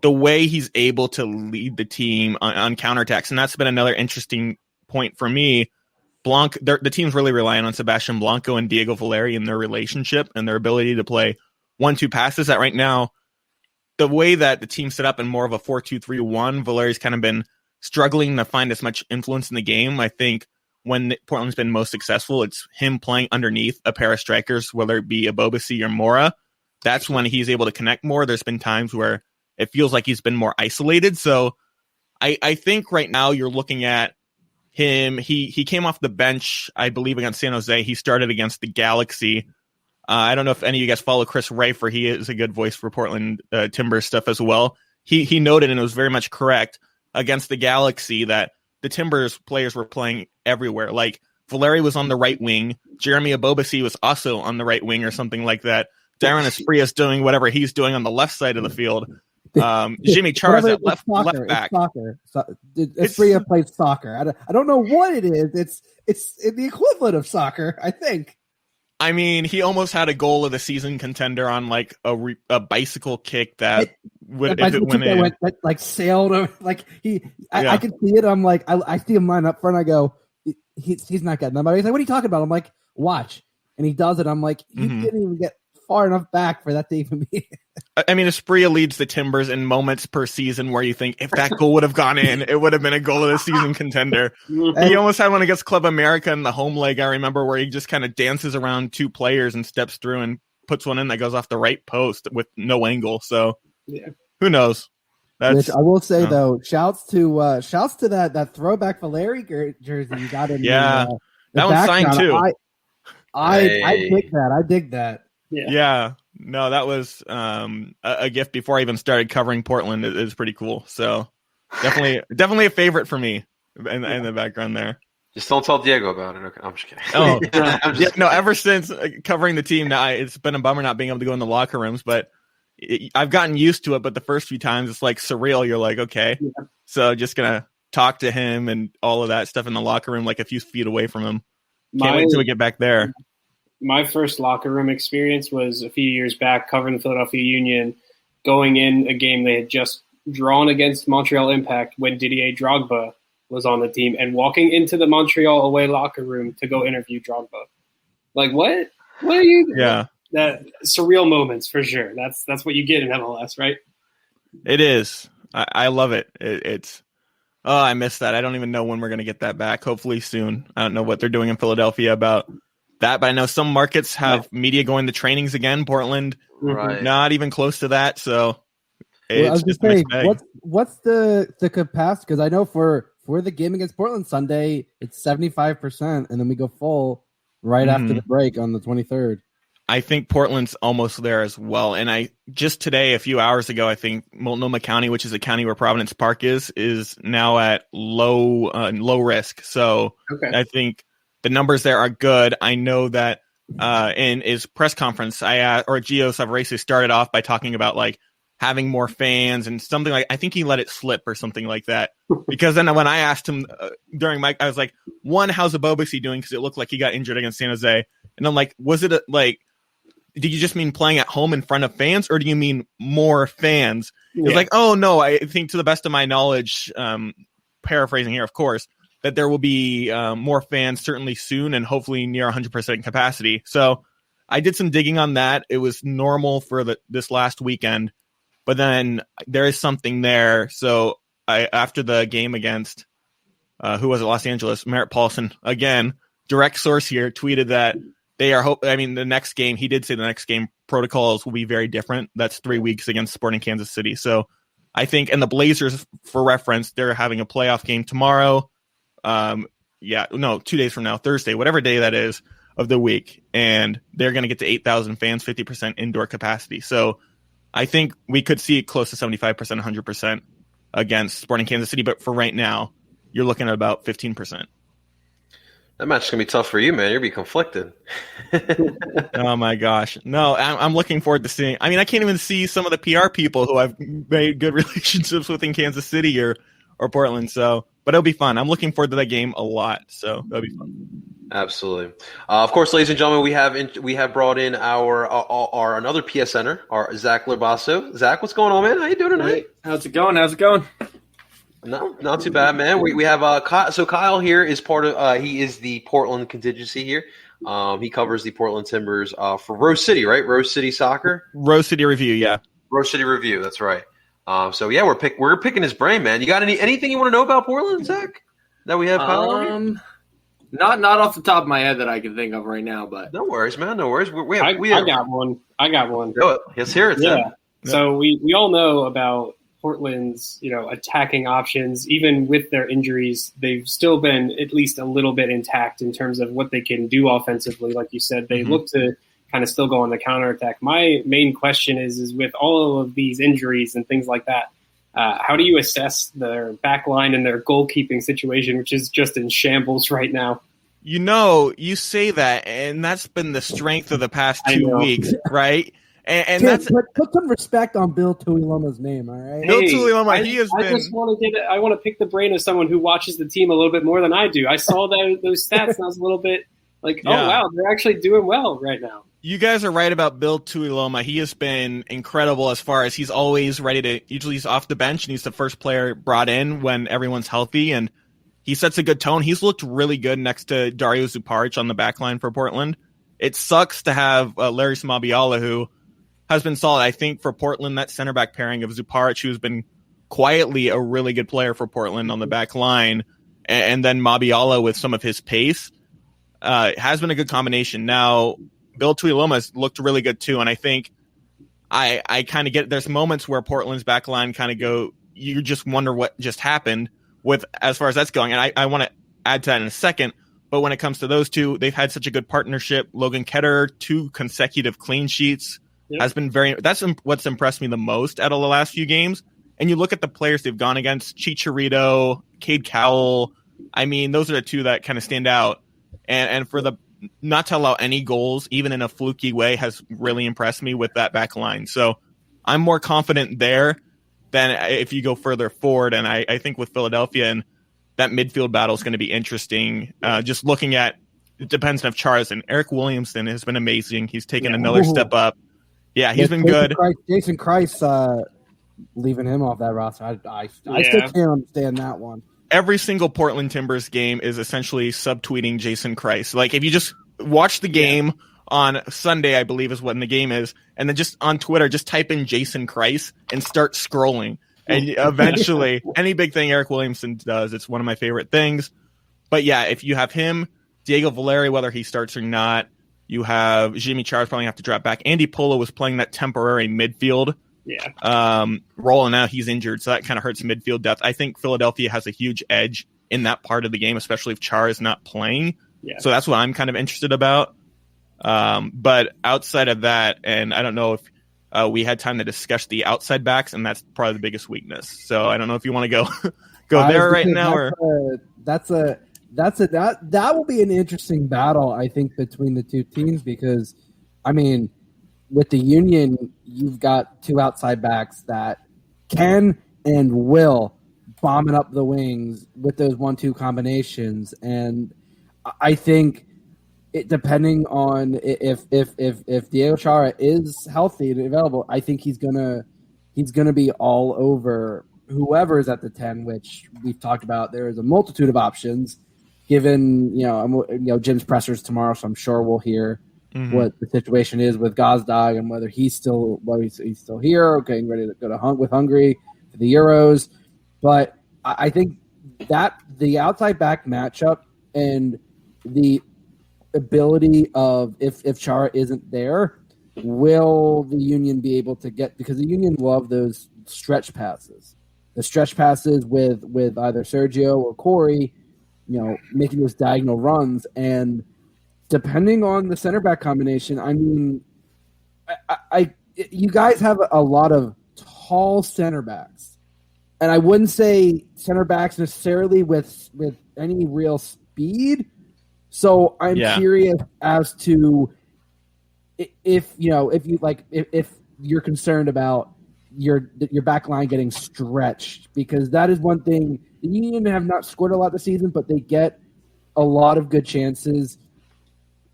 the way he's able to lead the team on counterattacks, and that's been another interesting point for me. The team's really relying on Sebastian Blanco and Diego Valeri and their relationship and their ability to play 1-2 passes. That right now, the way that the team's set up in more of a 4-2-3-1, Valeri's kind of been struggling to find as much influence in the game. I think when Portland's been most successful, it's him playing underneath a pair of strikers, whether it be Abobasi or Mora. That's when he's able to connect more. There's been times where it feels like he's been more isolated. So I think right now you're looking at him. He came off the bench, I believe, against San Jose. He started against the Galaxy. I don't know if any of you guys follow Chris Rafer. He is a good voice for Portland Timbers stuff as well. He noted, and it was very much correct, against the Galaxy that the Timbers players were playing everywhere. Like Valeri was on the right wing. Jeremy Abobasi was also on the right wing or something like that. Darren Espria's doing whatever he's doing on the left side of the field. Jimmy Chara's at left back. It's soccer. Espria plays soccer. I don't know what it is. It's the equivalent of soccer, I think. I mean, he almost had a goal of the season contender on like a bicycle kick that went sailed over. Like I can see it. I'm like, I see him line up front. I go, he's not getting them. He's like, what are you talking about? I'm like, watch, and he does it. I'm like, you didn't even get far enough back for that to even be. I mean, Espria leads the Timbers in moments per season where you think if that goal would have gone in, it would have been a goal of the season contender. He almost had one against Club America in the home leg, I remember, where he just kind of dances around two players and steps through and puts one in that goes off the right post with no angle. So who knows? Which I will say though, shouts to that throwback Valeri jersey you got in. The that one's signed too. I dig that. I dig that. Yeah. No, that was a gift before I even started covering Portland. It is pretty cool. So definitely a favorite for me in the background there. Just don't tell Diego about it. Okay, I'm just kidding. Oh, no. Ever since covering the team, now it's been a bummer not being able to go in the locker rooms, but I've gotten used to it. But the first few times, it's like surreal. You're like, okay, so just gonna talk to him and all of that stuff in the locker room, like a few feet away from him. Can't wait till we get back there. My first locker room experience was a few years back covering the Philadelphia Union, going in a game they had just drawn against Montreal Impact when Didier Drogba was on the team, and walking into the Montreal away locker room to go interview Drogba. Like, what? What are you doing? Yeah. That surreal moments for sure. That's what you get in MLS, right? It is. I love it. It's I miss that. I don't even know when we're going to get that back. Hopefully soon. I don't know what they're doing in Philadelphia about that, but I know some markets have media going to trainings again. Portland, not even close to that. So it's just saying, what's the capacity? Because I know for the game against Portland Sunday, it's 75%, and then we go full right after the break on the 23rd. I think Portland's almost there as well. And I just today, a few hours ago, I think Multnomah County, which is the county where Providence Park is now at low risk. So I think the numbers there are good. I know that in his press conference, Gio Savarese started off by talking about like having more fans and something like, I think he let it slip or something like that. Because then when I asked him I was like, one, how's Abobasi doing? Because it looked like he got injured against San Jose. And I'm like, was it did you just mean playing at home in front of fans, or do you mean more fans? He was like, oh no, I think to the best of my knowledge, paraphrasing here, of course, that there will be more fans certainly soon and hopefully near 100% capacity. So I did some digging on that. It was normal for this last weekend, but then there is something there. So after the game against, who was it, Los Angeles, Merritt Paulson, again, direct source here, tweeted that they are the next game, he did say the next game protocols will be very different. That's 3 weeks against Sporting Kansas City. So I think, and the Blazers, for reference, they're having a playoff game tomorrow. 2 days from now, Thursday, whatever day that is of the week. And they're going to get to 8,000 fans, 50% indoor capacity. So I think we could see close to 75%, 100% against Sporting Kansas City. But for right now, you're looking at about 15%. That match is going to be tough for you, man. You're going to be conflicted. Oh, my gosh. No, I'm looking forward to seeing. I mean, I can't even see some of the PR people who I've made good relationships with in Kansas City or Portland. So, but it'll be fun. I'm looking forward to that game a lot. So that'll be fun. Absolutely. Of course, ladies and gentlemen, we have brought in our another PSNer, our Zach Larbasso. Zach, what's going on, man? How you doing tonight? Hey, how's it going? No, not too bad, man. We have Kyle. So Kyle here is part of. He is the Portland contingency here. He covers the Portland Timbers for Rose City, right? Rose City Soccer. Rose City Review, yeah. Rose City Review. That's right. So yeah, we're picking his brain, man. You got anything you want to know about Portland, Zach? That we have Kyle on here? Not off the top of my head that I can think of right now, but no worries, man. No worries. I got one. Let's hear it. Yeah. So we all know about Portland's, attacking options. Even with their injuries, they've still been at least a little bit intact in terms of what they can do offensively. Like you said, they look to kind of still go on the counterattack. My main question is with all of these injuries and things like that, how do you assess their back line and their goalkeeping situation, which is just in shambles right now? You say that, and that's been the strength of the past 2 weeks, right? And that's put some respect on Bill Tuiloma's name, all right? Bill Tuiloma, I want to pick the brain of someone who watches the team a little bit more than I do. I saw those stats, and I was a little bit like, oh, wow, they're actually doing well right now. You guys are right about Bill Tuiloma. He has been incredible as far as he's always ready to – usually he's off the bench, and he's the first player brought in when everyone's healthy, and he sets a good tone. He's looked really good next to Dario Zuparic on the back line for Portland. It sucks to have Larry Smabiala, who has been solid. I think for Portland, that center back pairing of Zuparic, who's been quietly a really good player for Portland on the back line, and then Mabiala with some of his pace, has been a good combination. Now, Bill Tuiloma has looked really good too, and I think I kind of get there's moments where Portland's back line kind of go, you just wonder what just happened with as far as that's going, and I want to add to that in a second. But when it comes to those two, they've had such a good partnership. Logan Ketter, 2 consecutive clean sheets, has been that's what's impressed me the most out of the last few games. And you look at the players they've gone against, Chicharito, Cade Cowell. I mean, those are the 2 that kind of stand out. And for the not to allow any goals, even in a fluky way, has really impressed me with that back line. So I'm more confident there than if you go further forward. And I think with Philadelphia and that midfield battle is going to be interesting. Just looking at, it depends on if Charles and Eric Williamson has been amazing. He's taken another step up. Yeah, he's been good. Jason Christ, leaving him off that roster, I still can't understand that one. Every single Portland Timbers game is essentially subtweeting Jason Christ. Like, if you just watch the game on Sunday, I believe is when the game is, and then just on Twitter, just type in Jason Christ and start scrolling. And eventually, any big thing Eric Williamson does, it's one of my favorite things. But yeah, if you have him, Diego Valeri, whether he starts or not, you have Jimmy Charles probably have to drop back. Andy Polo was playing that temporary midfield role, and now he's injured, so that kind of hurts midfield depth. I think Philadelphia has a huge edge in that part of the game, especially if Char is not playing. Yeah. So that's what I'm kind of interested about. But outside of that, and I don't know if we had time to discuss the outside backs, and that's probably the biggest weakness. So I don't know if you want to go there right now, or that will be an interesting battle, I think, between the two teams, because I mean, with the Union, you've got 2 outside backs that can and will bomb it up the wings with those 1-2 combinations, and I think it, depending on if Diego Chara is healthy and available, I think he's gonna be all over whoever is at the 10, which we've talked about. There is a multitude of options. Given Jim's pressers tomorrow, so I'm sure we'll hear what the situation is with Gazdag and whether he's still here, getting ready to go to with Hungary for the Euros. But I think that the outside back matchup and the ability of if Chara isn't there, will the Union be able to get, because the Union love those stretch passes. The stretch passes with either Sergio or Corey, making those diagonal runs. And depending on the center back combination, I mean, you guys have a lot of tall center backs. And I wouldn't say center backs necessarily with any real speed. So I'm curious as to if you're concerned about your back line getting stretched, because that is one thing. The Union have not scored a lot this season, but they get a lot of good chances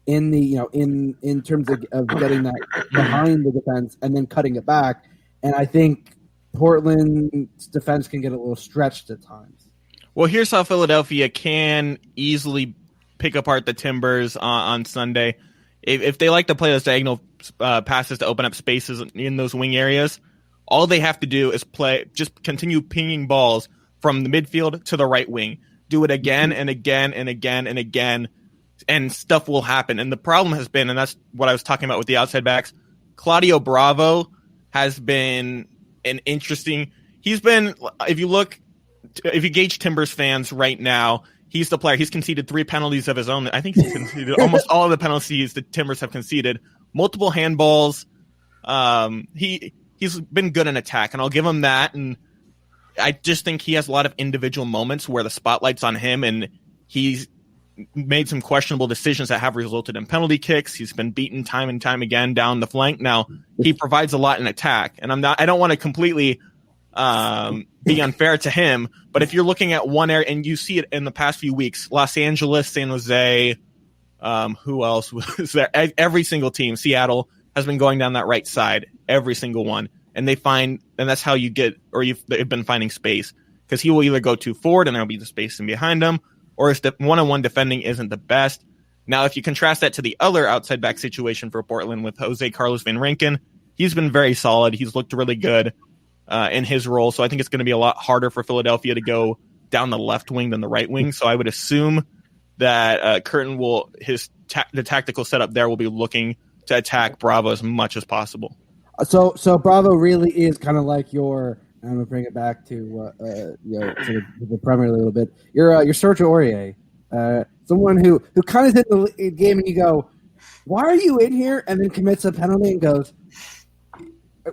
in the in terms of getting that behind the defense and then cutting it back. And I think Portland's defense can get a little stretched at times. Well, here's how Philadelphia can easily pick apart the Timbers on Sunday. If they like to play those diagonal passes to open up spaces in those wing areas, all they have to do is just continue pinging balls from the midfield to the right wing. Do it again and again and again and again, and stuff will happen. And the problem has been, and that's what I was talking about with the outside backs, Claudio Bravo has been an interesting. He's been, if you gauge Timbers fans right now, he's the player. He's conceded 3 penalties of his own. I think he's conceded almost all of the penalties the Timbers have conceded. Multiple handballs. He's been good in attack, and I'll give him that. And I just think he has a lot of individual moments where the spotlight's on him, and he's made some questionable decisions that have resulted in penalty kicks. He's been beaten time and time again down the flank. Now, he provides a lot in attack, and I don't want to completely be unfair to him, but if you're looking at one area, and you see it in the past few weeks, Los Angeles, San Jose, who else was there? Every single team, Seattle, has been going down that right side, every single one. And and that's how you get, or they've been finding space, because he will either go too forward and there'll be the space in behind him, or if the one-on-one defending isn't the best. Now, if you contrast that to the other outside back situation for Portland with Jose Carlos Van Rinken, he's been very solid. He's looked really good in his role. So I think it's going to be a lot harder for Philadelphia to go down the left wing than the right wing. So I would assume that Curtin the tactical setup there will be looking to attack Bravo as much as possible. So Bravo really is kind of like your. I'm gonna bring it back to to the Premier League a little bit. Your Sergio Aurier, someone who kind of is in the game, and you go, "Why are you in here?" And then commits a penalty and goes,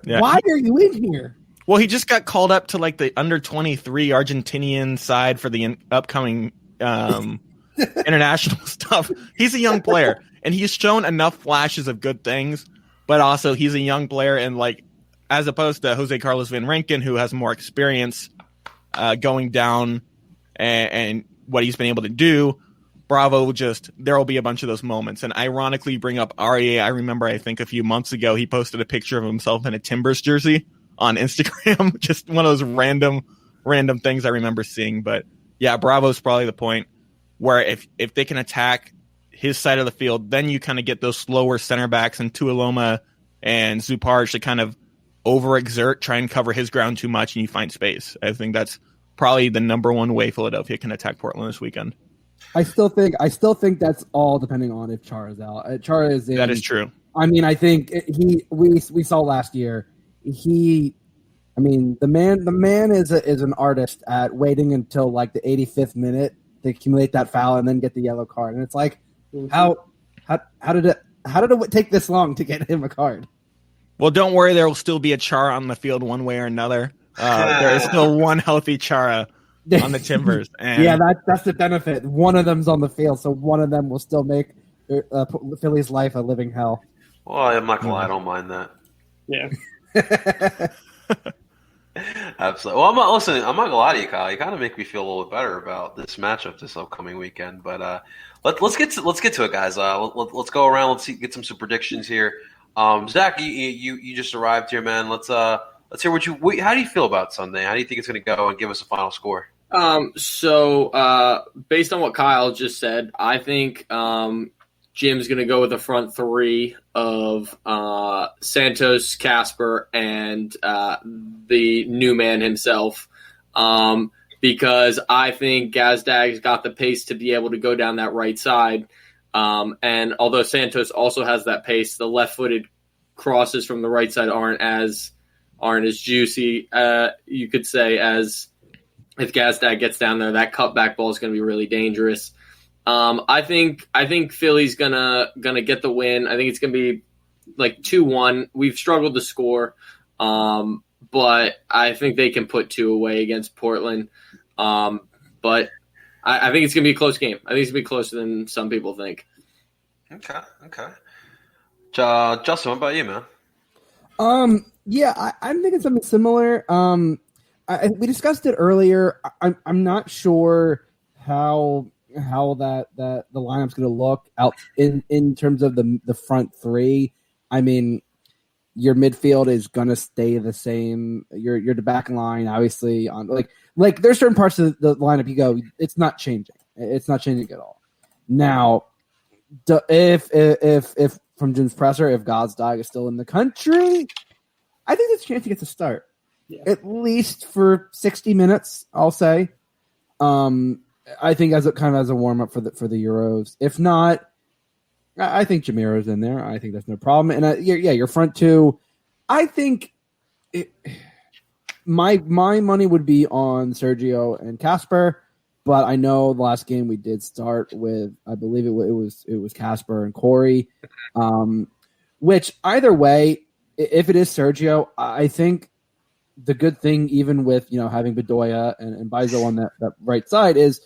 "Why are you in here?" Well, he just got called up to like the under-23 Argentinian side for the upcoming international stuff. He's a young player, and he's shown enough flashes of good things, but also he's a young player, and like, as opposed to Jose Carlos Van Rinken, who has more experience going down and what he's been able to do, Bravo there will be a bunch of those moments. And ironically, bring up Aurier. I remember, I think a few months ago, he posted a picture of himself in a Timbers jersey on Instagram. Just one of those random things I remember seeing. But yeah, Bravo's probably the point where if they can attack his side of the field, then you kind of get those slower center backs and Tuiloma and Zuparge to kind of overexert, try and cover his ground too much, and you find space. I think that's probably the number one way Philadelphia can attack Portland this weekend. I still think that's all depending on if Chara is out. Chara is in. That is true. I mean, I think we saw last year. The man is an artist at waiting until like the 85th minute to accumulate that foul and then get the yellow card. And it's like, how did it take this long to get him a card? Well, don't worry. There will still be a Chara on the field one way or another. There is still one healthy Chara on the Timbers. And yeah, that's the benefit. One of them's on the field, so one of them will still make Philly's life a living hell. Well, I'm not gonna lie, I don't mind that. Yeah. Absolutely. Well, I'm not gonna lie to you, Kyle. You kind of make me feel a little bit better about this matchup this upcoming weekend. But let's get to it, guys. Let's go around. Get some predictions here. Zach, you just arrived here, man. Let's hear how do you feel about Sunday? How do you think it's going to go? And give us a final score. So based on what Kyle just said, I think Jim's going to go with the front three of Santos, Casper, and the new man himself, because I think Gazdag's got the pace to be able to go down that right side. And although Santos also has that pace, the left-footed crosses from the right side aren't aren't as juicy, you could say, as if Gazdag gets down there. That cutback ball is going to be really dangerous. I think Philly's gonna get the win. I think it's going to be like 2-1. We've struggled to score, but I think they can put 2 away against Portland. But I think it's going to be a close game. I think it's going to be closer than some people think. Okay. Justin, what about you, man? Yeah, I'm thinking something similar. We discussed it earlier. I'm not sure how that the lineup's going to look out in terms of the front three. I mean, your midfield is going to stay the same. Your back line, obviously, on like there's certain parts of the lineup you go, it's not changing. It's not changing at all. Now, if from Jim's presser, if Gazdag is still in the country, I think there's a chance he gets a start. Yeah. At least for 60 minutes, I'll say. I think as a warm up for the Euros. If not, I think Jamiro's in there. I think that's no problem. And your front two. I think my money would be on Sergio and Casper, but I know the last game we did start with, I believe it was Casper and Corey, which either way, if it is Sergio, I think the good thing, even with having Bedoya and Bizo on that right side, is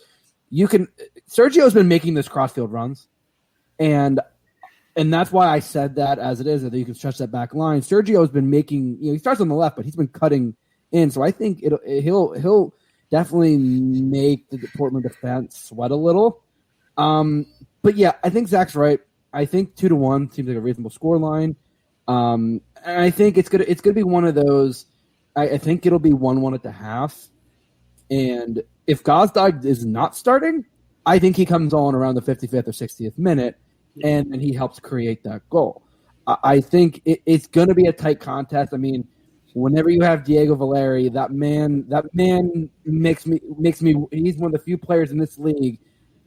Sergio's been making this crossfield runs, and that's why I said that as it is, that you can stretch that back line. Sergio's been making, he starts on the left, but he's been cutting in, so I think he'll definitely make the Portland defense sweat a little. But yeah, I think Zach's right. I think 2-1 seems like a reasonable score line. And I think it's gonna be one of those. I think it'll be 1-1 at the half. And if Gazdag is not starting, I think he comes on around the 55th or 60th minute, and he helps create that goal. I think it's going to be a tight contest. I mean, whenever you have Diego Valeri, that man makes me. He's one of the few players in this league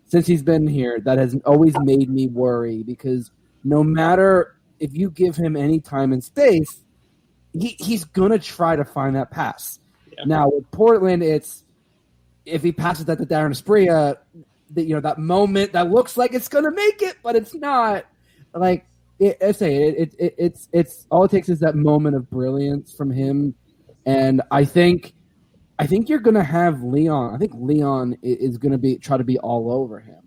since he's been here that has always made me worry, because no matter if you give him any time and space, he's going to try to find that pass. Yeah. Now with Portland, it's if he passes that to Darren Asprilla, that moment that looks like it's going to make it, but it's not. Like it's all it takes is that moment of brilliance from him, and I think you're going to have Leon. I think Leon is going to try to be all over him,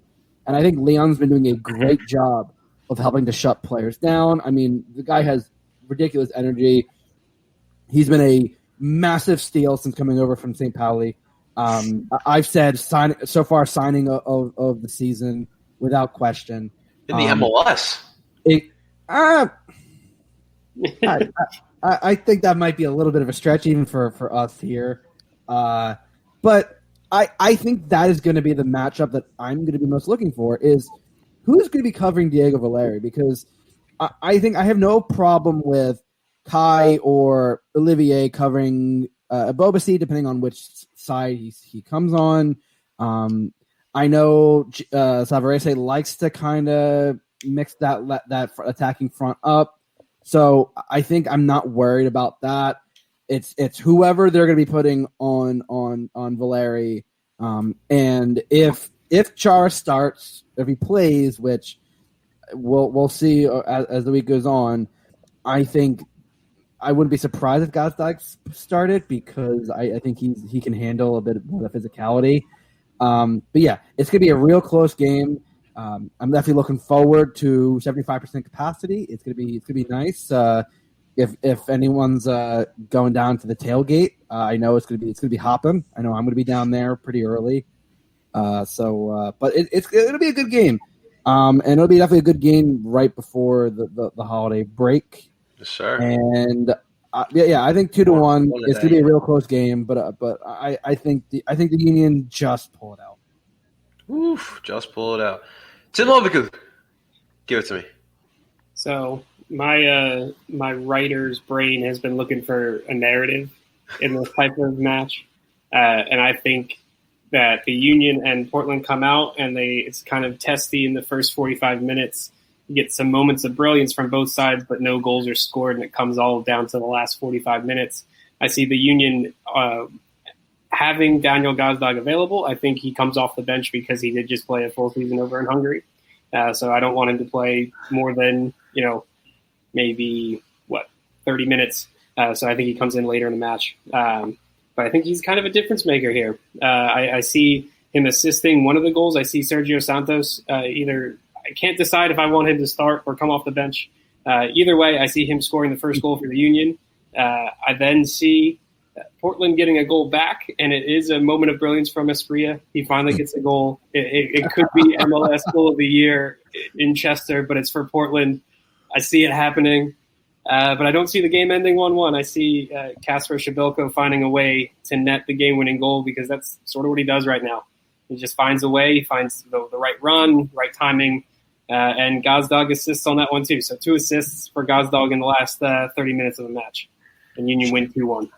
and I think Leon's been doing a great job of helping to shut players down. I mean, the guy has ridiculous energy. He's been a massive steal since coming over from St. Pauli. I've said signing of the season without question. In the MLS. I think that might be a little bit of a stretch even for us here. But I think that is going to be the matchup that I'm going to be most looking for, is who's going to be covering Diego Valeri, because I think I have no problem with Kai or Olivier covering Bobasi, depending on which side he comes on. I know Savarese likes to kind of mix that attacking front up, so I think I'm not worried about that. It's whoever they're going to be putting on Valeri, and if Chara starts, if he plays, which we'll see as the week goes on, I think I wouldn't be surprised if Gazdag started, because I think he can handle a bit more of the physicality. But yeah, it's going to be a real close game. I'm definitely looking forward to 75% capacity. It's going to be nice. If anyone's going down to the tailgate, I know it's going to be hopping. I know I'm going to be down there pretty early. But it'll be a good game. And it'll be definitely a good game right before the holiday break. Yes, sir. And I think 2-1. It's going to be a real close game, but I think the Union just pull it out. Oof, just pull it out. Tim Loviku, give it to me. So my writer's brain has been looking for a narrative in this type of match, and I think that the Union and Portland come out and it's kind of testy in the first 45 minutes. You get some moments of brilliance from both sides, but no goals are scored, and it comes all down to the last 45 minutes. I see the Union having Daniel Gazdag available. I think he comes off the bench because he did just play a full season over in Hungary. So I don't want him to play more than, maybe 30 minutes. So I think he comes in later in the match. But I think he's kind of a difference maker here. I see him assisting one of the goals. I see Sergio Santos either. I can't decide if I want him to start or come off the bench. Either way, I see him scoring the first goal for the Union. I then see Portland getting a goal back, and it is a moment of brilliance from Asprilla. He finally gets a goal. It could be MLS goal of the year in Chester, but it's for Portland. I see it happening, but I don't see the game ending 1-1. I see Kasper Shabilko finding a way to net the game-winning goal because that's sort of what he does right now. He just finds a way. He finds the right run, right timing, and Gazdag assists on that one too. So 2 assists for Gazdag in the last 30 minutes of the match, and Union win 2-1.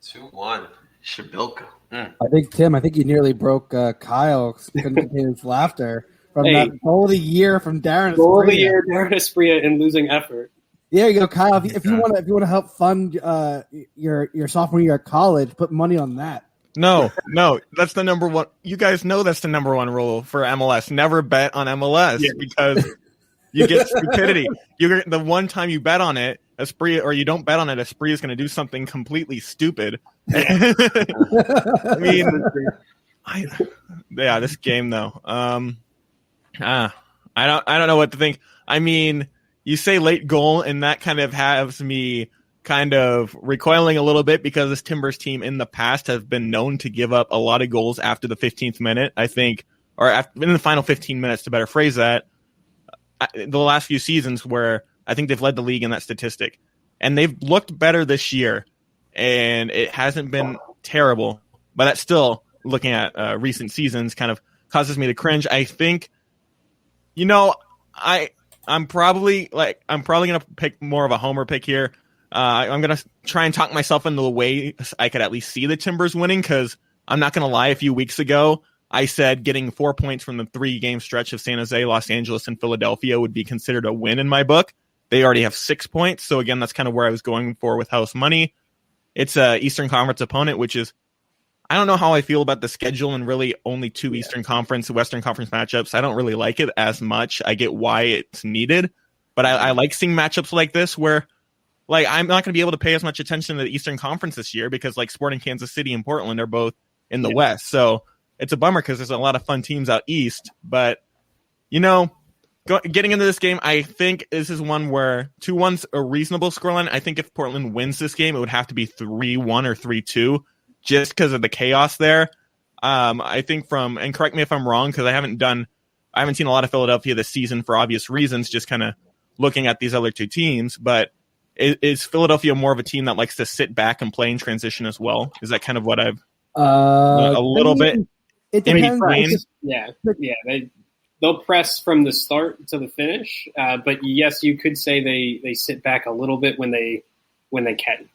2-1. Shabilko. I think you nearly broke Kyle. Couldn't contain his laughter from that goal of the year from Darren. Goal of the year, Darren Asprilla in losing effort. There you go, Kyle. If you want to help fund your sophomore year at college, put money on that. No, that's the number one. You guys know that's the number one rule for MLS. Never bet on MLS because you get stupidity. The one time you bet on it, Asprilla, or you don't bet on it, Asprilla is going to do something completely stupid. I mean, this game though. I don't know what to think. I mean, you say late goal, and that kind of has me kind of recoiling a little bit because this Timbers team in the past has been known to give up a lot of goals after the 15th minute, I think, or in the final 15 minutes, to better phrase that. The last few seasons where I think they've led the league in that statistic. And they've looked better this year, and it hasn't been terrible. But that's still, looking at recent seasons, kind of causes me to cringe. I think, I'm probably going to pick more of a homer pick here. I'm going to try and talk myself into the way I could at least see the Timbers winning, because I'm not going to lie, a few weeks ago, I said getting 4 points from the 3-game stretch of San Jose, Los Angeles, and Philadelphia would be considered a win in my book. They already have 6 points, so again, that's kind of where I was going for with house money. It's a Eastern Conference opponent, which is, I don't know how I feel about the schedule and really only 2 Eastern Conference, Western Conference matchups. I don't really like it as much. I get why it's needed, but I like seeing matchups like this where, I'm not going to be able to pay as much attention to the Eastern Conference this year because, Sporting Kansas City and Portland are both in the West. So it's a bummer because there's a lot of fun teams out East. But, getting into this game, I think this is one where 2-1's a reasonable scoreline. I think if Portland wins this game, it would have to be 3-1 or 3-2 just because of the chaos there. I think and correct me if I'm wrong, because I haven't seen a lot of Philadelphia this season for obvious reasons, just kind of looking at these other 2 teams. But is Philadelphia more of a team that likes to sit back and play in transition as well? Is that kind of what I've a little bit? It depends. They'll press from the start to the finish. But yes, you could say they sit back a little bit when they can.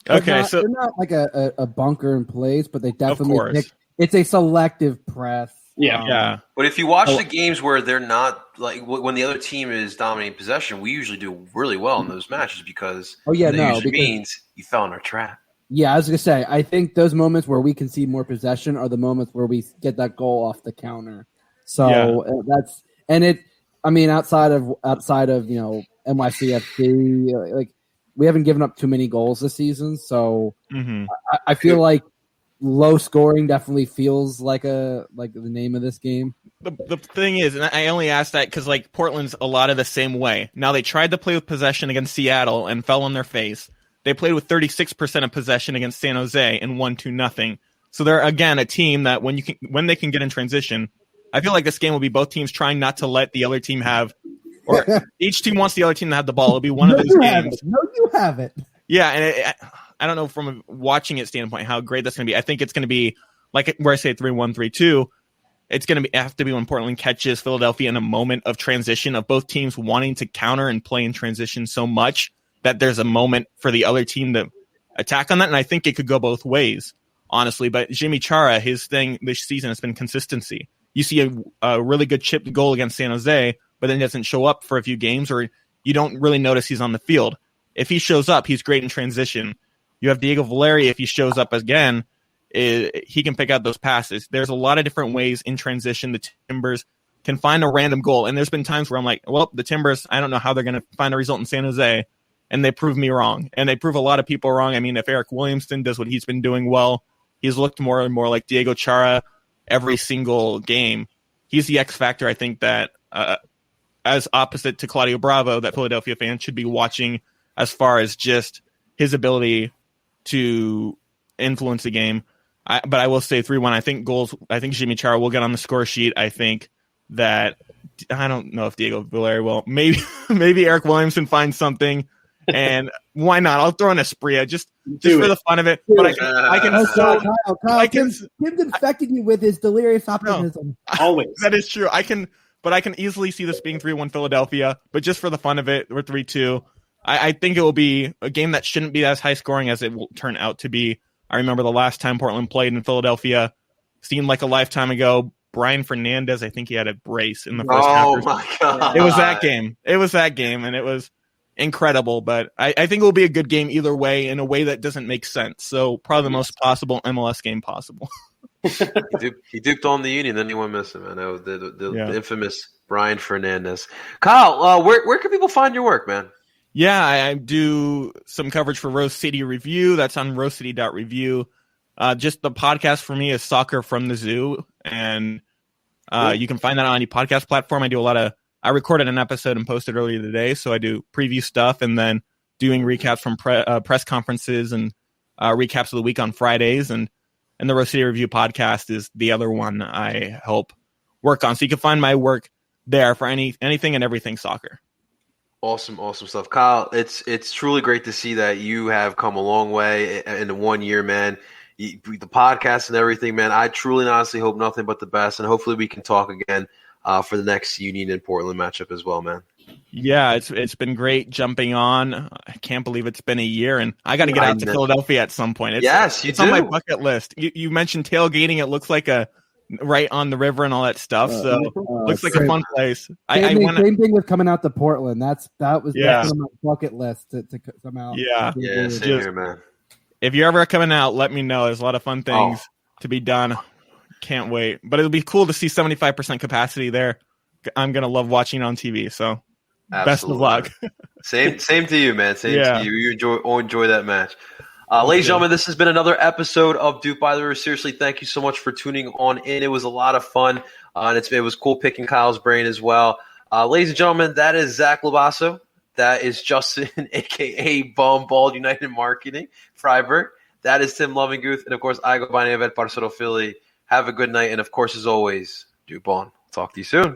Okay, so they're not like a bunker in place, but they definitely it's a selective press. Yeah. But if you watch the games where they're not, when the other team is dominating possession, we usually do really well in those matches because means you fell in our trap. Yeah, I was gonna say, I think those moments where we can see more possession are the moments where we get that goal off the counter. So that's, and it. I mean, outside of NYCFC, we haven't given up too many goals this season. So I feel like low scoring definitely feels like the name of this game. The thing is, and I only asked that because Portland's a lot of the same way. Now they tried to play with possession against Seattle and fell on their face. They played with 36% of possession against San Jose and won 2-0. So they're again a team that when they can get in transition, I feel like this game will be both teams trying not to let the other team have, or each team wants the other team to have the ball. It'll be one of those games. You have it. Yeah, and I don't know from a watching it standpoint how great that's going to be. I think it's going to be where I say 3-1, 3-2. It's going to have to be when Portland catches Philadelphia in a moment of transition of both teams wanting to counter and play in transition so much that there's a moment for the other team to attack on that. And I think it could go both ways, honestly. But Jimmy Chara, his thing this season has been consistency. You see a really good chipped goal against San Jose, but then he doesn't show up for a few games, or you don't really notice he's on the field. If he shows up, he's great in transition. You have Diego Valeri, if he shows up again, he can pick out those passes. There's a lot of different ways in transition the Timbers can find a random goal. And there's been times where I'm like, well, the Timbers, I don't know how they're going to find a result in San Jose. And they prove me wrong. And they prove a lot of people wrong. I mean, if Eric Williamson does what he's been doing well, he's looked more and more like Diego Chara every single game. He's the X factor, I think, that as opposite to Claudio Bravo, that Philadelphia fans should be watching as far as just his ability to influence the game. But I will say 3-1. I think Jimmy Chara will get on the score sheet. I think that I don't know if Diego Valeri will. Maybe Eric Williamson finds something, and why not? I'll throw in Espria just for the fun of it. But Tim's infected you with his delirious optimism. No, always. That is true. I can easily see this being 3-1 Philadelphia, but just for the fun of it, we're 3-2. I think it will be a game that shouldn't be as high scoring as it will turn out to be. I remember the last time Portland played in Philadelphia, seemed like a lifetime ago. Brian Fernandez, I think he had a brace in the first half. Oh my God. It was that game, and it was incredible. But I think it will be a good game either way, in a way that doesn't make sense. So probably the most possible MLS game possible. He duped on the Union, then he went missing, man. That was the infamous Brian Fernandez. Kyle, where can people find your work, man? Yeah, I do some coverage for Rose City Review. That's on rosecity.review. Just the podcast for me is Soccer from the Zoo, and you can find that on any podcast platform. I recorded an episode and posted earlier today, so I do preview stuff and then doing recaps from press conferences and recaps of the week on Fridays, and the Rose City Review podcast is the other one I help work on. So you can find my work there for anything and everything soccer. Awesome stuff. Kyle, it's truly great to see that you have come a long way in the 1 year, man. The podcast and everything, man. I truly and honestly hope nothing but the best, and hopefully we can talk again for the next Union and Portland matchup as well, man. Yeah, it's been great jumping on. I can't believe it's been a year, and I got to get out to Philadelphia at some point. It's on my bucket list. You mentioned tailgating. It looks like right on the river and all that stuff. So looks like a fun place. Same thing with coming out to Portland. That was on my bucket list to come out. Yeah, same here, man. If you're ever coming out, let me know. There's a lot of fun things to be done. Can't wait. But it'll be cool to see 75% capacity there. I'm going to love watching it on TV. So best of luck. Same to you, man. Same to you. You enjoy that match. Ladies and gentlemen, this has been another episode of DOOP by the River. Seriously, thank you so much for tuning on in. It was a lot of fun, and it was cool picking Kyle's brain as well. Ladies and gentlemen, that is Zach Labasso. That is Justin, a.k.a. Bald United Marketing, Freiburg. That is Tim Lovinguth. And, of course, I go by name of Ed Parcero Philly. Have a good night. And, of course, as always, DOOP on. Talk to you soon.